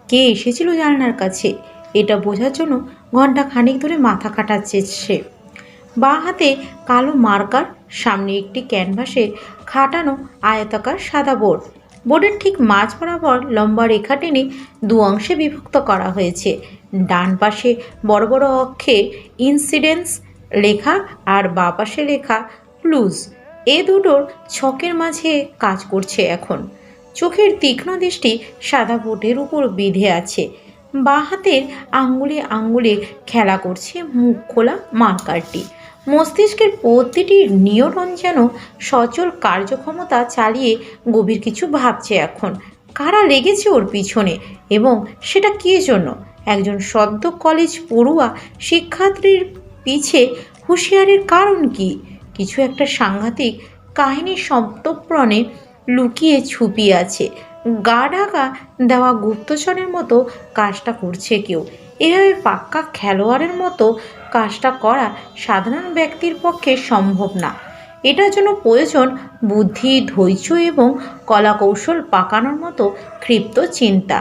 কে এসেছিল জানালার কাছে? এটা বোঝার জন্য ঘন্টা খানিক ধরে মাথা কাটাচ্ছে সে। বাঁ হাতে কালো মার্কার, সামনে একটি ক্যানভাসে খাটানো আয়তাকার সাদা বোর্ড। বোর্ডের ঠিক মাঝ বরাবর লম্বা রেখা টেনে 2 অংশে বিভক্ত করা হয়েছে। ডান পাশে বড় বড় অক্ষে ইনসিডেন্স লেখা আর বাঁ পাশে লেখা ক্লুজ। এ দুটোর ছকের মাঝে কাজ করছে এখন। চোখের তীক্ষ্ণ দৃষ্টি সাদা বোর্ডের উপর বিঁধে আছে। বাঁ হাতের আঙ্গুলে আঙ্গুলে খেলা করছে মুখ খোলা মার্কারটি। মস্তিষ্কের প্রতিটি নিউরন যেন সচল কার্যক্ষমতা চালিয়ে গভীর কিছু ভাবছে এখন। কারা লেগেছে ওর পিছনে, এবং সেটা কী জন্য? একজন সদ্য কলেজ পড়ুয়া শিক্ষার্থীর পিছে হুঁশিয়ারের কারণ কি? কিছু একটা সাংঘাতিক কাহিনীর সপ্তপ্রণে লুকিয়ে ছুপিয়ে আছে। গা ঢাকা দেওয়া গুপ্তচরের মতো কাজটা করছে কেউ। এভাবে পাক্কা খেলোয়াড়ের মতো কাজটা করা সাধারণ ব্যক্তির পক্ষে সম্ভব না। এটার জন্য প্রয়োজন বুদ্ধি, ধৈর্য এবং কলাকৌশল পাকানোর মতো ক্ষিপ্ত চিন্তা।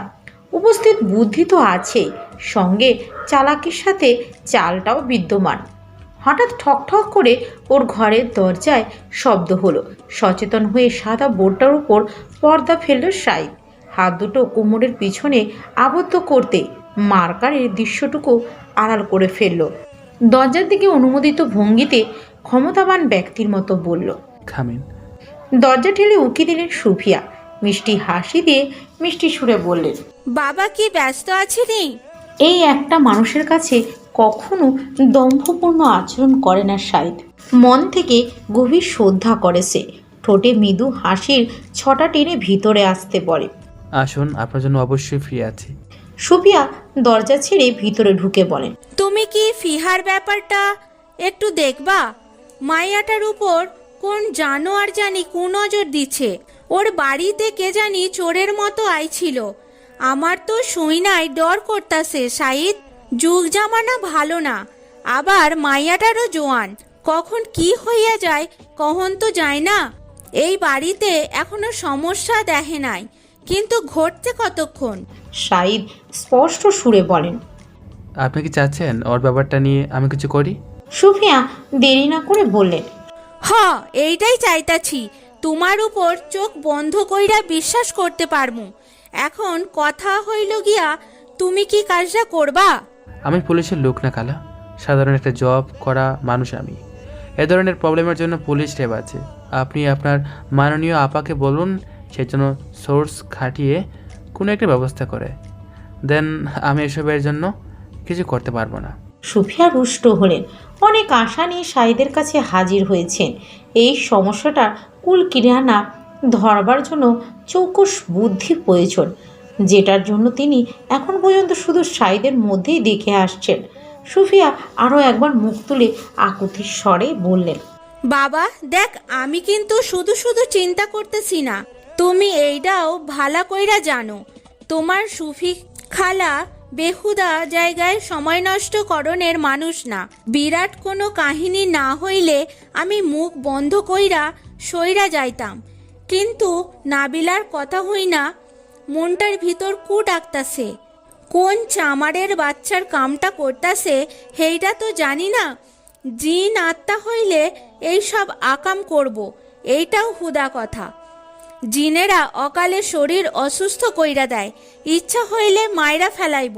উপস্থিত বুদ্ধি তো আছেই, সঙ্গে চালাকির সাথে চালটাও বিদ্যমান। হঠাৎ ঠক ঠক করে ওর ঘরের দরজায় শব্দ হলো। সচেতন হয়ে সাদা বোর্ডটার উপর পর্দা ফেলল শাহিদ। হাত দুটো কোমরের পিছনে আবদ্ধ করতে মার্কারের দৃশ্যটুকু আড়াল করে ফেলল। দরজার দিকে অনুমোদিত ভঙ্গিতে ক্ষমতাবান ব্যক্তির মতো বলল, খামেন। দরজা ঠেলে উকি দিলেন সুফিয়া। মিষ্টি হাসি দিয়ে মিষ্টি সুরে বললেন, বাবা কি ব্যস্ত আছেনি? এই একটা মানুষের কাছে কখনো দম্ভপূর্ণ আচরণ করে না শাহিদ। মন থেকে গভীর শ্রদ্ধা করে সে। ঠোঁটে মৃদু হাসির ছটা টেনে ভিতরে আসতে বলে, আসুন, আপনার জন্য অবশ্যই ফ্রি আছে। সুফিয়া দরজা ছেড়ে ভিতরে ঢুকে বলেন, তুমি কি ফিহার ব্যাপারটা একটু দেখবা? মাইয়াটার উপর কোন জানোয়ার জানি কুনজর দিচ্ছে। ওর বাড়িতে কে জানি চোরের মতো আইছিল। আমার তো শুইনাই ডর করতাছে শাহিদ। যুগ জামানা ভালো না, আবার মাইয়াটারও জোয়ান, কখন কি হইয়া যায় কখন তো যায় না। এই বাড়িতে এখনো সমস্যা দেখে নাই, কিন্তু ঘটতে কতক্ষণ? শাহিদ স্পষ্ট সুরে বলেন, আপনি কি চাচ্ছেন ওর ব্যাপারটা নিয়ে আমি কিছু করি? সুফিয়া দেরি না করে বললেন, হ, এইটাই চাইতাছি। তোমার উপর চোখ বন্ধ কইরা বিশ্বাস করতে পারমু। এখন কথা হইল গিয়া, তুমি কি কাজটা করবা? আমি পুলিশের লোক না খালা, সাধারণ একটা জব করা মানুষ আমি। এ ধরনের প্রবলেমের জন্য পুলিশ র্যাব আছে। আপনি আপনার মাননীয় আপাকে বলুন সেজন্য সোর্স খাটিয়ে কোনো একটা ব্যবস্থা করে দেন। আমি এসবের জন্য কিছু করতে পারবো না। সুফিয়া রুষ্ট হলেন। অনেক আশা নিয়ে শাহিদের কাছে হাজির হয়েছেন। এই সমস্যাটার কুল কিনারা ধরবার জন্য চৌকস বুদ্ধি প্রয়োজন, যেটার জন্য তিনি এখন পর্যন্ত শুধু শাহিদের মধ্যেই দেখে আসছেন। সুফিয়া আরও একবার মুখ তুলে আকুতির স্বরে বললেন, বাবা দেখ, আমি কিন্তু শুধু শুধু চিন্তা করতেছি না। তুমি এইটাও ভালা কইরা জানো, তোমার সুফি খালা বেহুদা জায়গায় সময় নষ্ট করণের মানুষ না। বিরাট কোনো কাহিনী না হইলে আমি মুখ বন্ধ কইরা সইরা যাইতাম, কিন্তু নাবিলার কথা হই না, মনটার ভিতর কু ডাকতাছে। কোন চামারের বাচ্চার কামটা করতাছে সেইটা তো জানি না। জিন আত্মা হইলে এই সব আকাম করব, এইটাও হুদা কথা। জিনেরা অকালে শরীর অসুস্থ কইরা দেয়, ইচ্ছা হইলে মাইরা ফেলাইব,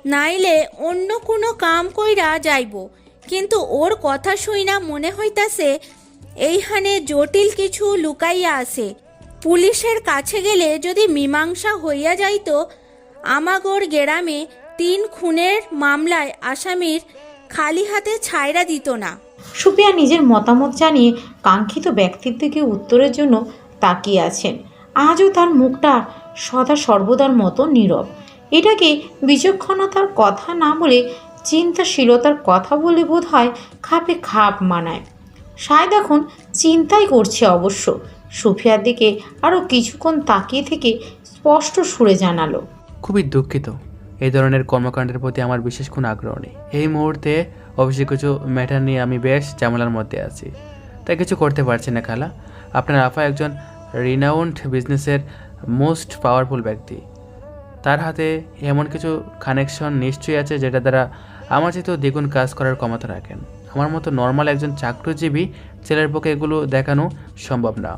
নাইলে অন্য কোনো কাম কইরা যাইব। কিন্তু ওর কথা শুইনা মনে হইতাছে এইখানে জটিল কিছু লুকাইয়া আছে। পুলিশের কাছে গেলে যদি মীমাংসা হইয়া যাইত, আমাগোর গেরামে 3 খুনের মামলায় আসামির খালি হাতে ছাইরা দিত না। সুফিয়া নিজের মতামত জানিয়ে কাঙ্ক্ষিত ব্যক্তির দিকে উত্তরের জন্য তাকিয়ে আছেন। আজও তার মুখটা সদা সর্বদার মতো নীরব। এটাকে বিচক্ষণতার কথা না বলে চিন্তাশীলতার কথা বলে বোধ হয় খাপে খাপ মানায়। শায়দ এখন চিন্তাই করছে অবশ্য। সুফিয়ার দিকে আরও কিছুক্ষণ তাকিয়ে থেকে স্পষ্ট সুরে জানালো, খুবই দুঃখিত, এই ধরনের কর্মকাণ্ডের প্রতি আমার বিশেষ কোনো আগ্রহ নেই। এই মুহূর্তে অবশ্যই কিছু ম্যাটার নিয়ে আমি বেশ ঝামেলার মধ্যে আছি, তাই কিছু করতে পারছি না খালা। আপনার আপা একজন রিনাউন্ড বিজনেসের মোস্ট পাওয়ারফুল ব্যক্তি। তার হাতে এমন কিছু কানেকশন নিশ্চয়ই আছে যেটা দ্বারা আমার চেয়েও দ্বিগুণ কাজ করার ক্ষমতা রাখেন। আমার মতো নর্মাল একজন চাকরিজীবী ছেলের পক্ষে এগুলো দেখানো সম্ভব না।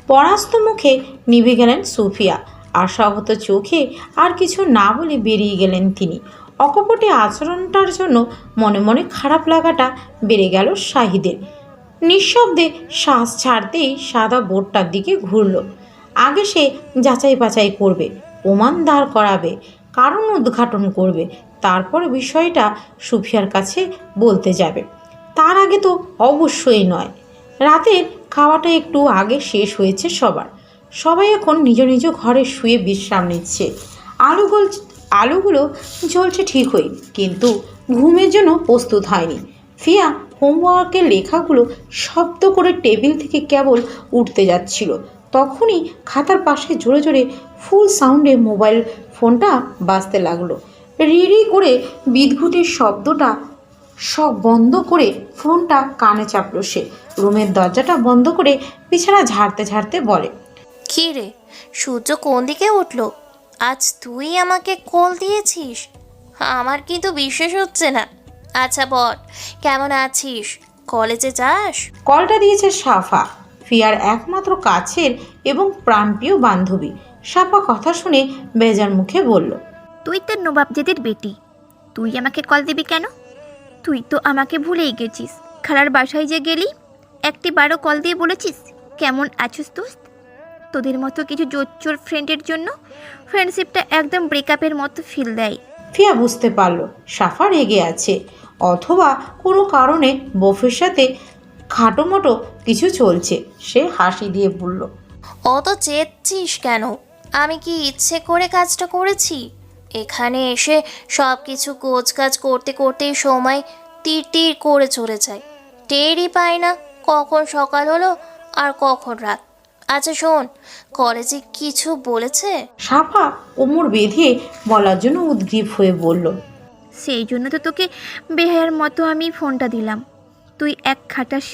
পরাস্ত মুখে নিভে গেলেন সুফিয়া। আশাহত চোখে আর কিছু না বলে বেরিয়ে গেলেন তিনি। অকপটে আচরণটার জন্য মনে মনে খারাপ লাগাটা বেড়ে গেল শাহিদের। নিঃশব্দে শ্বাস ছাড়তেই সাদা বোর্ডটার দিকে ঘুরল। আগে সে যাচাই বাছাই করবে, প্রমাণ দাঁড় করাবে, কারণ উদ্ঘাটন করবে, তারপর বিষয়টা সুফিয়ার কাছে বলতে যাবে। তার আগে তো অবশ্যই নয়। রাতের খাওয়াটা একটু আগে শেষ হয়েছে সবাই এখন নিজ নিজ ঘরে শুয়ে বিশ্রাম নিচ্ছে। আলুগুলো জ্বলছে ঠিকই, কিন্তু ঘুমের জন্য প্রস্তুত হয়নি। ফিয়া হোমওয়ার্কের লেখাগুলো শব্দ করে টেবিল থেকে কেবল উঠতে যাচ্ছিল, তখনই খাতার পাশে জোরে জোরে ফুল সাউন্ডে মোবাইল ফোনটা বাজতে লাগলো। রিরি করে বিদ্যুতের শব্দটা সব বন্ধ করে ফোনটা কানে চাপলো সে। রুমের দরজাটা বন্ধ করে বিছানা ঝাড়তে ঝাড়তে বলে, কী রে, সূর্য কোন দিকে উঠলো? আজ তুই আমাকে কল দিয়েছিস? আমার কিন্তু বিশ্বাস হচ্ছে না। আচ্ছা বল, কেমন আছিস? কলেজে যাস? কলটা দিয়েছে সাফা, ফিয়ার একমাত্র কাছের এবং প্রাণপ্রিয় বান্ধবী। সাফা কথা শুনে বেজার মুখে বলল, তুই তো নবাবজাদের বেটি, তুই আমাকে কল দিবি কেন? তুই তো আমাকে ভুলেই গেছিস। খালার বাসায় যে গেলি একটি বারো কল দিয়ে বলেছিস কেমন আছিস দোস্ত? তোদের মতো কিছু জোচ্চোর ফ্রেন্ডের জন্য ফ্রেন্ডশিপটা একদম ব্রেকআপের মতো ফিল দেয়। ফিয়া বুঝতে পারল সাফা রেগে আছে, অথবা কোনো কারণে বফের সাথে খাটোমোটো কিছু চলছে। সে হাসি দিয়ে বলল, অত চেয়েছিস কেন? আমি কি ইচ্ছে করে কাজটা করেছি? এখানে এসে সব কিছু কাজ করতে করতেই সময় তীর তীর করে চলে যায়, টেরই পাই না কখন সকাল হলো আর কখন রাত। আচ্ছা শোন, কলেজে কিছু বলেছে? সাফা কোমর বেঁধে বলার জন্য উদ্গ্রীব হয়ে বলল, সেই জন্য তো তোকে বেহায়ার মতো আমি ফোনটা দিলাম, তুই এক খাটাস।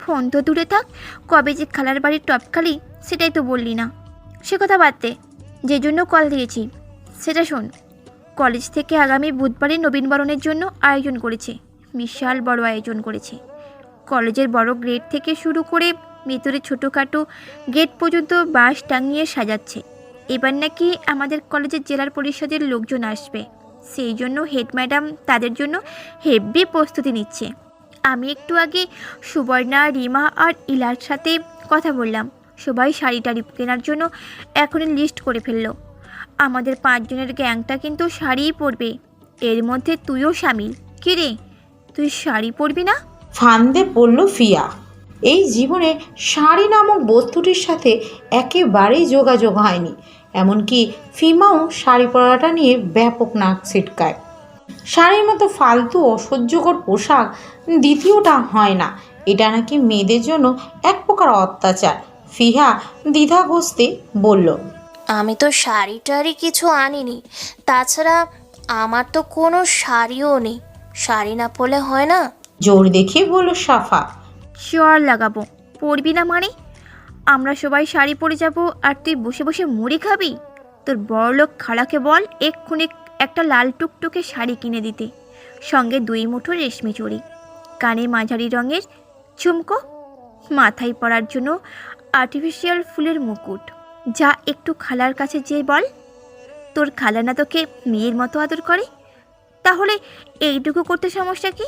ফোন তো দূরে থাক, কবে যে খালার বাড়ির টপ খালি সেটাই তো বললি না। সে কথা বাদ দে, যে জন্য কল দিয়েছি সেটা শোন। কলেজ থেকে আগামী বুধবারে নবীনবরণের জন্য আয়োজন করেছে, বিশাল বড় আয়োজন করেছে। কলেজের বড় গেট থেকে শুরু করে ভেতরে ছোটোখাটো গেট পর্যন্ত বাঁশ টাঙিয়ে সাজাচ্ছে। এবার নাকি আমাদের কলেজের জেলার পরিষদের লোকজন আসবে, সেই জন্য হেড ম্যাডাম তাদের জন্য হেভি প্রস্তুতি নিচ্ছে। আমি একটু আগে সুবর্ণা, রিমা আর ইলার সাথে কথা বললাম, সবাই শাড়ি টাড়ি কেনার জন্য এখনই লিস্ট করে ফেললো। আমাদের 5 জনের গ্যাংটা কিন্তু শাড়িই পরবে, এর মধ্যে তুইও সামিল। কী রে, তুই শাড়ি পরবি না? ফান্দে পড়ল ফিয়া। এই জীবনে শাড়ি নামক বস্তুটির সাথে একেবারেই যোগাযোগ হয়নি। এমনকি ফিমাও শাড়ি পরাটা নিয়ে ব্যাপক নাক ছিটকায়। শাড়ির মতো ফালতু অসহ্যকর পোশাক দ্বিতীয়টা হয় না। এটা নাকি মেয়েদের জন্য এক প্রকার অত্যাচার। ফিহা দ্বিধাগ্রস্তে বলল, আমি তো শাড়ি টাড়ি কিছু আনিনি, তাছাড়া আমার তো কোনো শাড়িও নেই। শাড়ি না পরলে হয় না? জোর দেখিয়ে বলল সাফা। চর লাগাবো, পরবি না মানে? আমরা সবাই শাড়ি পরে যাব আর তুই বসে বসে মুড়ি খাবি? তোর বড়লোক খালাকে বল এক্ষুনি একটা লাল টুকটুকে শাড়ি কিনে দিতে, সঙ্গে 2 মুঠো রেশমি চুড়ি, কানে মাঝারি রঙের ঝুমকো, মাথায় পরার জন্য আর্টিফিশিয়াল ফুলের মুকুট। যা একটু খালার কাছে যেয়ে বল, তোর খালা না তোকে মেয়ের মতো আদর করে, তাহলে এইটুকু করতে সমস্যা কি?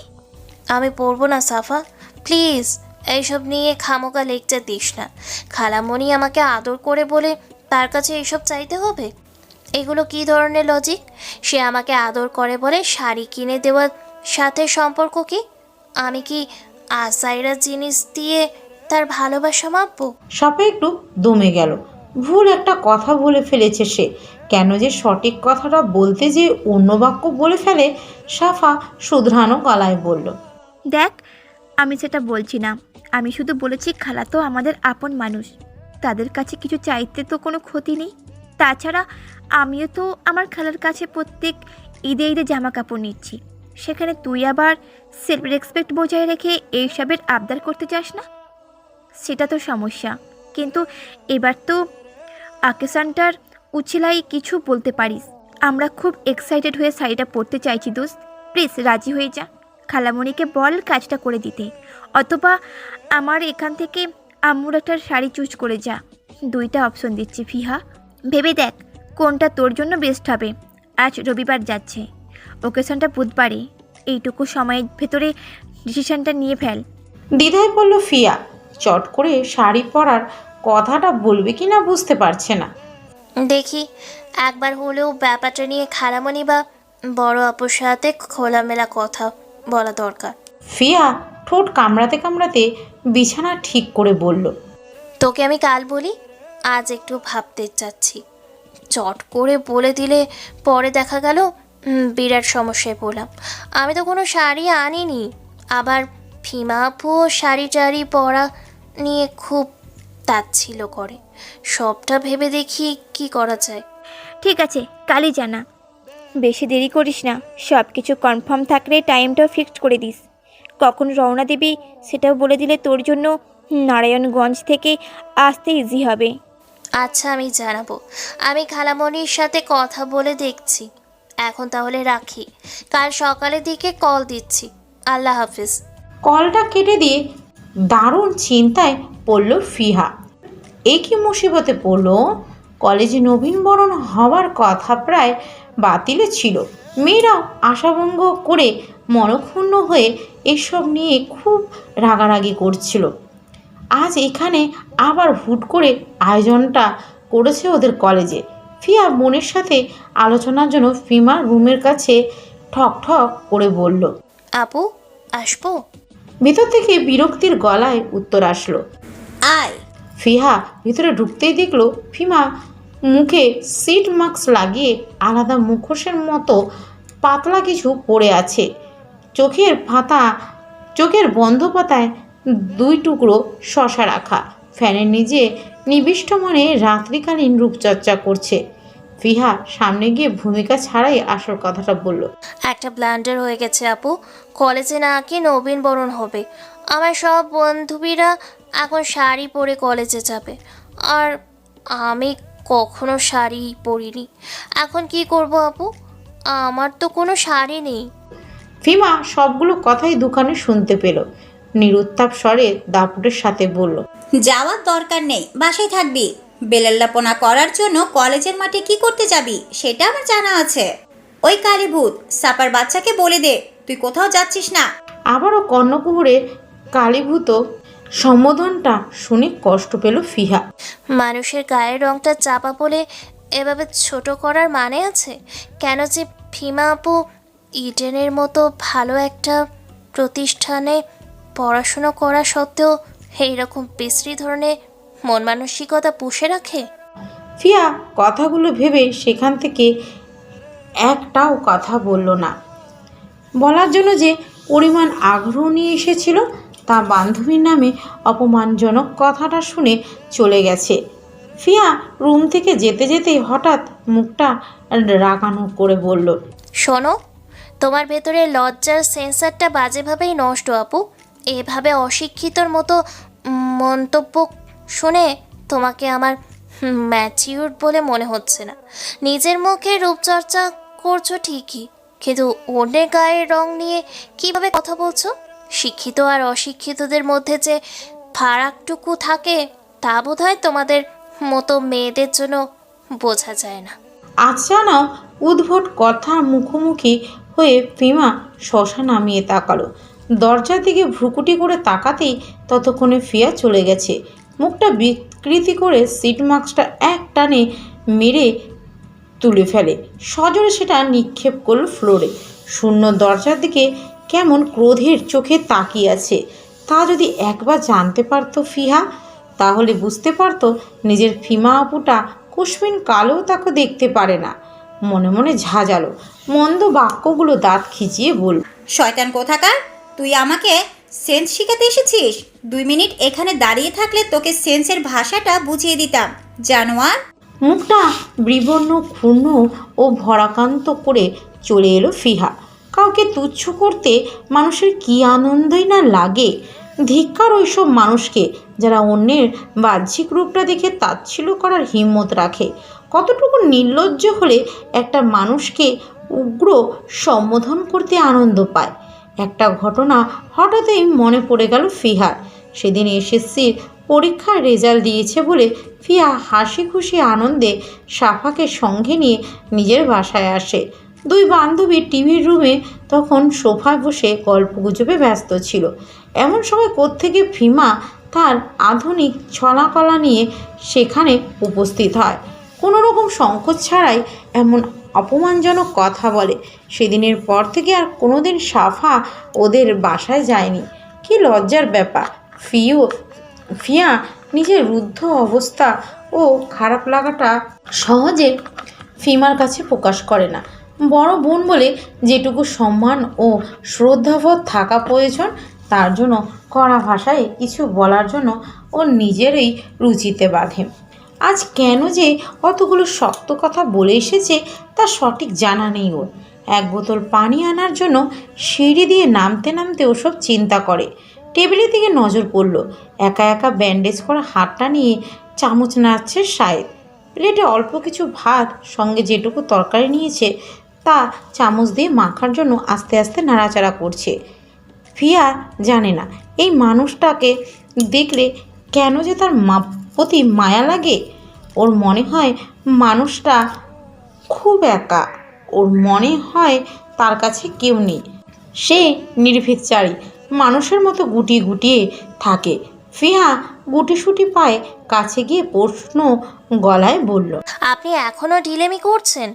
আমি পরবো না সাফা, প্লিজ। এইসব নিয়ে খামোকা লেকচার দিস না। খালামণি আমাকে আদর করে বলে তার কাছে এইসব চাইতে হবে? এগুলো কী ধরনের লজিক? সে আমাকে আদর করে বলে শাড়ি কিনে দেওয়ার সাথে সম্পর্ক কি? আমি কি আসাইরা জিনিস দিয়ে তার ভালোবাসা মাপবো? সাপে একটু দমে গেল। ভুল একটা কথা বলে ফেলেছে সে। কেন যে সঠিক কথাটা বলতে যে অন্য বাক্য বলে ফেলে, সাফা শুধরানো গলায় বলল, দেখ, আমি সেটা বলছি না, আমি শুধু বলেছি খালা তো আমাদের আপন মানুষ, তাদের কাছে কিছু চাইতে তো কোনো ক্ষতি নেই। তাছাড়া আমিও তো আমার খালার কাছে প্রত্যেক ঈদে ঈদে জামা কাপড় নিচ্ছি, সেখানে তুই আবার সেলফ রেসপেক্ট বজায় রেখে এইসবের আবদার করতে চাস না, সেটা তো সমস্যা। কিন্তু এবার তো অকেশনটার উছিলাই কিছু বলতে পারিস। আমরা খুব এক্সাইটেড হয়ে শাড়িটা পরতে চাইছি দোস্ত, প্লিজ রাজি হয়ে যা। খালামণিকে বল কাজটা করে দিতে, অথবা আমার এখান থেকে আম্মুর একটা শাড়ি চুজ করে যা। 2টা অপশন দিচ্ছি ফিহা, ভেবে দেখ কোনটা তোর জন্য বেস্ট হবে। আজ রবিবার যাচ্ছে, ওকেশনটা বুধবারে, এইটুকু সময়ের ভেতরে ডিসিশনটা নিয়ে ফেল। দ্বিধায় পড়ল ফিয়া। চট করে শাড়ি পরার কথাটা বলবে কি না বুঝতে পারছে না। দেখি, একবার হলেও ব্যাপারটা নিয়ে খালামণি বা বড় আপুর সাথে খোলামেলা কথা বলা দরকার। ফিয়া ঠোঁট কামড়াতে কামড়াতে বিছানা ঠিক করে বলল, তোকে আমি কাল বলি, আজ একটু ভাবতে চাচ্ছি। চট করে বলে দিলে পরে দেখা গেল বিরাট সমস্যায় পড়লাম। আমি তো কোনো শাড়ি আনিনি। আবার ফিমা আপুও শাড়ি টাড়ি পরা নিয়ে খুব তাচ্ছিল্য করে। সবটা ভেবে দেখি কি করা যায়। ঠিক আছে, কালই জানা, বেশি দেরি করিস না। সব কিছু কনফার্ম থাকলে টাইমটাও ফিক্সড করে দিস। কখন রওনা দিবি সেটাও বলে দিলে তোর জন্য নারায়ণগঞ্জ থেকে আসতে ইজি হবে। আচ্ছা, আমি জানাবো। আমি খালামণির সাথে কথা বলে দেখছি। এখন তাহলে রাখি, কাল সকালের দিকে কল দিচ্ছি। আল্লাহ হাফিজ। কলটা কেটে দিয়ে দারুণ চিন্তায় পড়ল ফিহা। এ কি মুসিবতে পড়লো? কলেজে নবীনবরণ হওয়ার কথা প্রায় বাতিলে ছিল। মেয়েরাও আশাভঙ্গ করে মনক্ষুণ্ণ হয়ে এসব নিয়ে খুব রাগারাগি করছিল। আজ এখানে আবার হুট করে আয়োজনটা করেছে ওদের কলেজে। ফিয়া বোনের সাথে আলোচনার জন্য ফিমার রুমের কাছে ঠক ঠক করে বলল, আপু, আসবো? ভিতর থেকে বিরক্তির গলায় উত্তর আসলো, আয়। ফিহা ভিতরে ঢুকতেই দেখলো ফিমা মুখে সিট মাস্ক লাগিয়ে আলাদা মুখোশের মতো পাতলা কিছু পরে আছে। চোখের বন্ধ পাতায় 2 টুকরো শশা রাখা। ফ্যানের নিচে নিবিষ্ট মনে রাত্রিকালীন রূপচর্চা করছে। ফিহা সামনে গিয়ে ভূমিকা ছাড়াই আসল কথাটা বলল, একটা ব্লান্ডার হয়ে গেছে আপু। কলেজে নাকি নবীনবরণ হবে। আমার সব বান্ধবীরা এখন শাড়ি পরে কলেজে যাবে, আর আমি কখনো শাড়ি পরিনি। এখন কি করব আপু? আমার তো কোনো শাড়ি নেই। ফিমা সবগুলো কথাই দোকানে শুনতে পেল। নিরুত্তাপ স্বরে দাপুটের সাথে বলল, যাওয়ার দরকার নেই, বাসায় থাকবি। বেলাল্লাপনা করার জন্য কলেজের মাঠে কি করতে যাবি সেটা আমার জানা আছে। ওই কালীভূত সাপার বাচ্চাকে বলে দে তুই কোথাও যাচ্ছিস না। আবারও কর্ণকুহরে কালীভূত সম্বোধনটা শুনে কষ্ট পেল ফিহা। মানুষের গায়ের রংটা চাপা বলে এভাবে ছোট করার মানে আছে? কেন যে ফিমা আপু ইডেনের মতো ভালো একটা প্রতিষ্ঠানে পড়াশুনো করা সত্ত্বেও এইরকম বিশ্রী ধরনের মন মানসিকতা পুষে রাখে? ফিয়া কথাগুলো ভেবে সেখান থেকে একটাও কথা বলল না। বলার জন্য যে পরিমাণ আগ্রহ নিয়ে এসেছিল তা বান্ধবীর নামে অপমানজনক কথাটা শুনে চলে গেছে। ফিয়া রুম থেকে যেতে যেতেই হঠাৎ মুখটা রাগানো করে বলল, শোনো, তোমার ভেতরে লজ্জার সেন্সারটা বাজেভাবেই নষ্ট আপু। এভাবে অশিক্ষিতর মতো মন্তব্য শুনে তোমাকে আমার ম্যাচিউর বলে মনে হচ্ছে না। নিজের মুখে রূপচর্চা করছো ঠিকই, কিন্তু অন্যের গায়ের রং নিয়ে কিভাবে কথা বলছো? শিক্ষিত আর অশিক্ষিতদের মধ্যে যে ফারাকটুকু থাকে তা বোধহয় তোমাদের মতো মেয়েদের জন্য বোঝা যায় না। আচমকা উদ্ভট কথার মুখোমুখি হয়ে ফিমা শশা নামিয়ে তাকালো। দরজার দিকে ভ্রুকুটি করে তাকাতেই ততক্ষণে ফিয়া চলে গেছে। মুখটা বিকৃতি করে সিট মাস্কটা এক টানে মেরে তুলে ফেলে। সজোরে সেটা নিক্ষেপ করল ফ্লোরে। শূন্য দরজার দিকে কেমন ক্রোধের চোখে তাকিয়ে আছে তা যদি একবার জানতে পারতো ফিহা, তাহলে বুঝতে পারতো নিজের ফিমা আপুটা কুসমিন কালেও তাকে দেখতে পারে না। মনে মনে ঝাঁঝালো, মন্দ বাক্যগুলো দাঁত খিচিয়ে বলল, শয়তান কোথাকার, তুই আমাকে সেন্স শিখাতে এসেছিস? 2 মিনিট এখানে দাঁড়িয়ে থাকলে তোকে সেন্সের ভাষাটা বুঝিয়ে দিতাম, জানোয়ার। মুখটা বিবর্ণ ক্ষুণ্ণ ও ভরাকান্ত করে চলে এলো ফিহা। কাউকে তুচ্ছ করতে মানুষের কি আনন্দই না লাগে। ধিক্কার ওইসব মানুষকে যারা অন্যের বাহ্যিক রূপটা দেখে তাচ্ছিল্য করার হিম্মত রাখে। কতটুকু নির্লজ্জ হলে একটা মানুষকে উগ্র সম্বোধন করতে আনন্দ পায়। একটা ঘটনা হঠাৎই মনে পড়ে গেল ফিহার। সেদিন এসএসসির পরীক্ষার রেজাল্ট দিয়েছে বলে ফিয়া হাসি খুশি আনন্দে সাফাকে সঙ্গে নিয়ে নিজের বাসায় আসে। 2 বান্ধবী টিভির রুমে তখন সোফায় বসে গল্পগুজবে ব্যস্ত ছিল। এমন সময় কোত্থেকে ফিমা তার আধুনিক ছলাকলা নিয়ে সেখানে উপস্থিত হয়। কোনো রকম সংকোচ ছাড়াই এমন অপমানজনক কথা বলে। সেদিনের পর থেকে আর কোনোদিন সাফা ওদের বাসায় যায়নি। কি লজ্জার ব্যাপার! ফিয়া নিজের রুদ্ধ অবস্থা ও খারাপ লাগাটা সহজে ফিমার কাছে প্রকাশ করে না। বড় বোন বলে যেটুকু সম্মান ও শ্রদ্ধাবোধ থাকা প্রয়োজন তার জন্য কড়া ভাষায় কিছু বলার জন্য ও নিজেরই রুচিতে বাঁধে। আজ কেন যে অতগুলো শক্ত কথা বলে এসেছে তা সঠিক জানা নেই ওর। 1 বোতল পানি আনার জন্য সিঁড়ি দিয়ে নামতে নামতে ওসব চিন্তা করে। টেবিলের দিকে নজর পড়ল। একা একা ব্যান্ডেজ করা হাতটা নিয়ে চামচ নাড়ছে শাহেদ। প্লেটে অল্প কিছু ভাত সঙ্গে যেটুকু তরকারি নিয়েছে তা চামচ দিয়ে মাখার জন্য আস্তে আস্তে নাড়াচাড়া করছে। ফিয়া জানে না এই মানুষটাকে দেখলে কেন যে তার প্রতি মায়া লাগে। ওর মনে হয় মানুষটা খুব একা, ওর মনে হয় তার কাছে কেউ নেই, সে নির্বিচারী মানুষের মতো গুটিয়ে গুটিয়ে থাকে। ফিয়া গুটিসুটি পায়ে কাছে গিয়ে প্রশ্ন গলায় বলল, আপনি এখনো ঢিলেমি করছেন?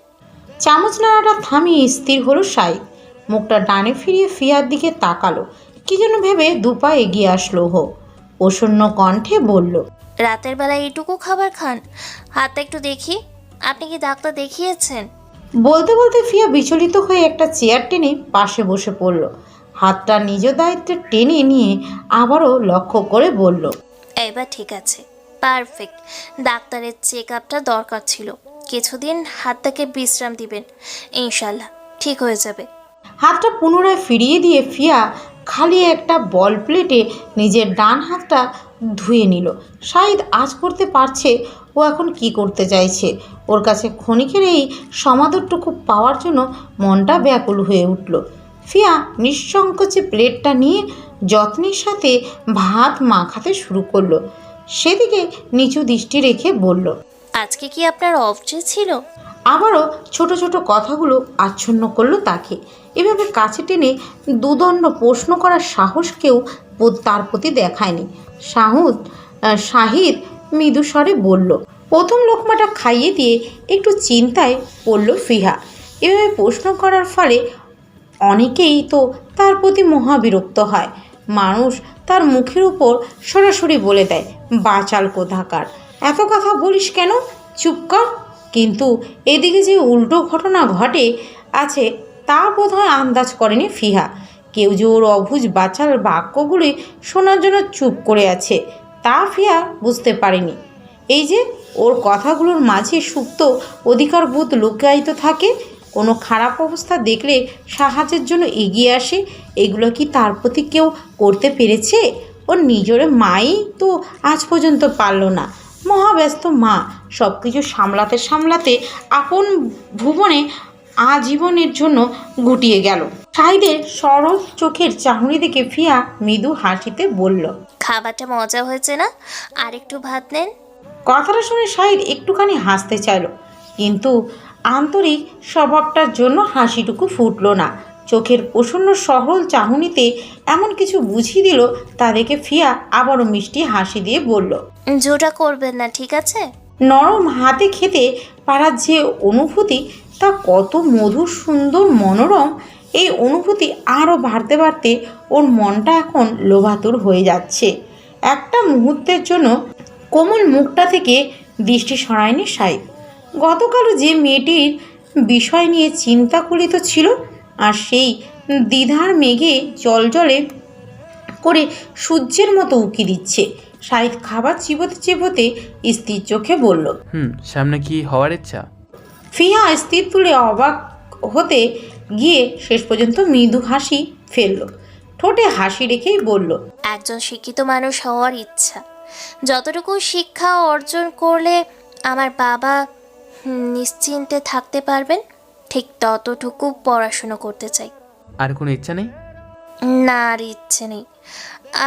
চামচ নাড়াটা থামিয়ে স্থির হলো শাহিদ। মুখটা ডানে ফিরিয়ে ফিয়ার দিকে তাকালো। কি যেন ভেবে দুপা এগিয়ে আসলো প্রসন্ন কণ্ঠে বলল, রাতের বেলা এইটুকু খাবার খান? হাতটা একটু দেখি। আপনি কি ডাক্তার দেখিয়েছেন? বলতে বলতে ফিয়া বিচলিত হয়ে একটা চেয়ার টেনে পাশে বসে পড়ল। হাতটা নিজ দায়িত্বে টেনে নিয়ে আবারও লক্ষ্য করে বলল, এবার ঠিক আছে, পারফেক্ট। ডাক্তারের চেক আপটা দরকার ছিল। কিছুদিন হাতটাকে বিশ্রাম দিবেন, ইনশাল্লাহ ঠিক হয়ে যাবে। হাতটা পুনরায় ফিরিয়ে দিয়ে ফিয়া খালি একটা বল প্লেটে নিজের ডান হাতটা ধুয়ে নিল। শাহিদ আজ করতে পারছে ও এখন কি করতে চাইছে। ওর কাছে ক্ষণিকের এই সমাদরটুকু পাওয়ার জন্য মনটা ব্যাকুল হয়ে উঠল। ফিয়া নিঃসংকোচে প্লেটটা নিয়ে যত্নের সাথে ভাত মাখাতে শুরু করলো। সেদিকে নিচু দৃষ্টি রেখে বলল, আজকে কি আপনার অফ ডে ছিল? আবারও ছোট ছোট কথাগুলো আচ্ছন্ন করলো তাকে। এভাবে কাছে টেনে দুদণ্ড প্রশ্ন করার সাহস কেউ তার প্রতি দেখায়নি। শাহিদ মৃদু স্বরে বলল, প্রথম লোকমাটা খাইয়ে দিয়ে একটু চিন্তায় পড়ল ফিহা। এভাবে প্রশ্ন করার ফলে অনেকেই তো তার প্রতি মহাবিরক্ত হয়। মানুষ তার মুখের উপর সরাসরি বলে দেয়, বাচাল কোথাকার, এত কথা বলিস কেন, চুপ কর। কিন্তু এদিকে যে উল্টো ঘটনা ঘটে আছে তা বোধহয় আন্দাজ করেনি ফিহা। কেউ যে ওর অবুঝ বাচাল বাক্যগুলি শোনার জন্য চুপ করে আছে তা ফিহা বুঝতে পারেনি। এই যে ওর কথাগুলোর মাঝে সুপ্ত অধিকারবোধ লুকায়িত থাকে, কোনো খারাপ অবস্থা দেখলে সাহায্যের জন্য এগিয়ে আসে, এগুলো কি তার প্রতি কেউ করতে পেরেছে? ওর নিজের মাই তো আজ পর্যন্ত পারল না। মহাব্যস্ত মা সব কিছু সামলাতে সামলাতে আপন ভুবনে আজীবনের জন্য গুটিয়ে গেল। শাহিদের সরল চোখের চাহনি দেখে ফিয়া মৃদু হাসিতে বলল, খাবারটা মজা হয়েছে না? আর একটু ভাত নেন। কথাটা শুনে শাহিদ একটুখানি হাসতে চাইল, কিন্তু আন্তরিক স্বভাবটার জন্য হাসিটুকু ফুটল না। চোখের প্রসন্ন সরল চাহনিতে এমন কিছু বুঝিয়ে দিল তা দেখে ফিয়া আবারও মিষ্টি হাসি দিয়ে বলল, জোটা করবেন না, ঠিক আছে? নরম হাতে খেতে পারার যে অনুভূতি তা কত মধুর, সুন্দর, মনোরম। এই অনুভূতি আরও বাড়তে বাড়তে ওর মনটা এখন লোভাতুর হয়ে যাচ্ছে। একটা মুহূর্তের জন্য কোমল মুখটা থেকে দৃষ্টি সরায়নি শাহিদ। গতকালও যে মেয়েটির বিষয় নিয়ে চিন্তাকুলিত ছিল, আর সেই দ্বিধার মেঘে জলজলে করে সূর্যের মতো উকি দিচ্ছে। শাহিদ খাবার চিবোতে চিবোতে স্থির চোখে বলল, সামনে কি হওয়ার ইচ্ছা? ফিয়া স্থির তুলে অবাক হতে গিয়ে শেষ পর্যন্ত মৃদু হাসি ফেলল। ঠোঁটে হাসি রেখেই বলল, একজন শিক্ষিত মানুষ হওয়ার ইচ্ছা। যতটুকু শিক্ষা অর্জন করলে আমার বাবা নিশ্চিন্তে থাকতে পারবেন, ঠিক ততটুকু পড়াশুনো করতে চাই। আর কোনো ইচ্ছা নেই? না, আর ইচ্ছে নেই।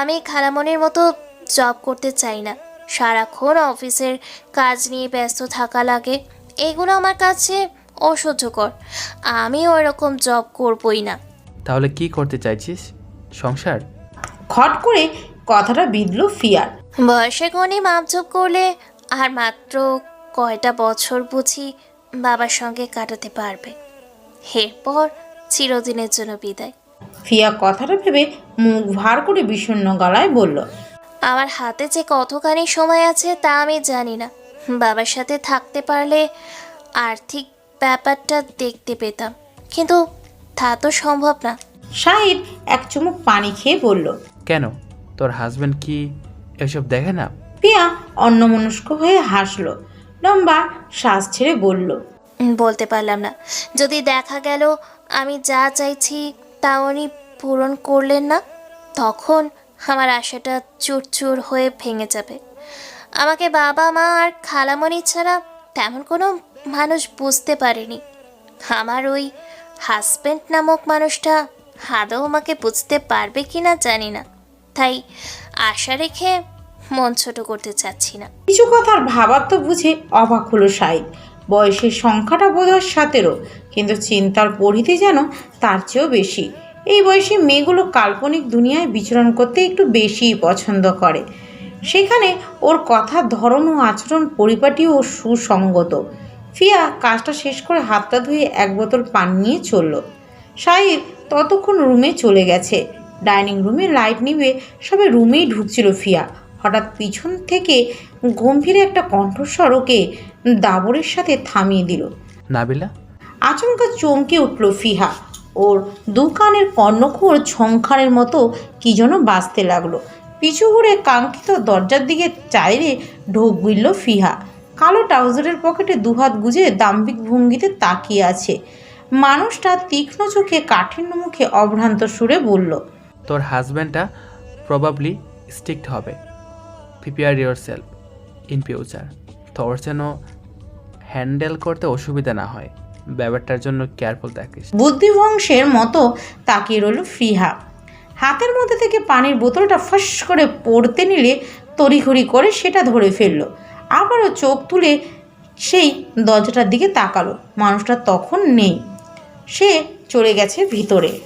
আমি খালামনির মতো জব করতে চাই না। সারাক্ষণ অফিসের কাজ নিয়ে ব্যস্ত থাকা লাগে, এগুলো আমার কাছে অসহ্যকর। আমি ওই রকম জব করবই না। তাহলে কি করতে চাইছিস? সংসার? খট করে কথাটা বিঁধল ফিয়ার। বয়সে গণে মাপজোপ করলে আর মাত্র কয়টা বছর বুঝি বাবার সঙ্গে কাটাতে পারবে, এরপর চিরদিনের জন্য বিদায়। ফিয়া কথাটা ভেবে মুখ ভার করে বিষণ্ণ গলায় বলল, আমার হাতে যে কতখানি সময় আছে তা আমি জানি না। বাবার সাথে থাকতে পারলে আর্থিক ব্যাপারটা দেখতে পেতাম, কিন্তু তা তো সম্ভব না। শাহিদ এক চুমুক পানি খেয়ে বলল, কেন, তোর হাজবেন্ড কি এসব দেখে না? ফিয়া অন্যমনস্ক হয়ে হাসলো, লম্বা শ্বাস ছেড়ে বলল, বলতে পারলাম না। যদি দেখা গেল আমি যা চাইছি তা উনি পূরণ করলেন না, তখন আমার আশাটা চুরচুর হয়ে ভেঙে যাবে। আমাকে বাবা মা আর খালামণি ছাড়া তেমন কোনো মানুষ বুঝতে পারেনি। আমার ওই হাজব্যান্ড নামক মানুষটা আদৌ আমাকে বুঝতে পারবে কি না জানি না, তাই আশা রেখে মন ছোট করতে চাচ্ছি না। কিছু কথার ভাবার্থ বুঝে অবাক হলো সাইদ। বয়সের সংখ্যাটা বোধ হয় 17, কিন্তু চিন্তার পরিধি যেন তার চেয়েও বেশি। এই বয়সে মেয়েগুলো কাল্পনিক দুনিয়ায় বিচরণ করতে একটু বেশিই পছন্দ করে। সেখানে ওর কথার ধরন ও আচরণ পরিপাটি ও সুসঙ্গত। ফিয়া কাজটা শেষ করে হাতটা ধুয়ে এক বোতল পানি নিয়ে চলল। সাইদ ততক্ষণ রুমে চলে গেছে। ডাইনিং রুমে লাইট নিভে সবে রুমেই ঢুকছিল ফিয়া, হঠাৎ পিছন থেকে গম্ভীর একটা কণ্ঠস্বর ওকে দাবরের সাথে থামিয়ে দিল। নাবিলা, আচমকা চমকে উঠল ফিহা। ওর দু কানের কর্ণকুর ঝংকারের মতো কি যেন বাজতে লাগলো। পিছু ঘুরে কাঙ্ক্ষিত দরজার দিকে চাইলে ঢোক গিলল ফিহা। কালো ট্রাউজারের পকেটে দুহাত গুজে দাম্ভিক ভঙ্গিতে তাকিয়ে আছে মানুষটা। তীক্ষ্ণ চোখে কাঠিন্য মুখে অভ্রান্ত সুরে বলল, তোর হাজব্যান্ডটা প্রবাবলি স্ট্রিক্ট হবে। Prepare your self in future. তোর যেন হ্যান্ডেল করতে অসুবিধা না হয়, ব্যাপারটার জন্য কেয়ারফুল থাকিস। বুদ্ধিভংসের মতো তাকিয়ে রইল ফিহা। হাতের মধ্যে থেকে পানির বোতলটা ফস করে পড়তে নিলে তড়িঘড়ি করে সেটা ধরে ফেললো। আবারও চোখ তুলে সেই দরজাটার দিকে তাকালো। মানুষটা তখন নেই, সে চলে গেছে ভিতরে।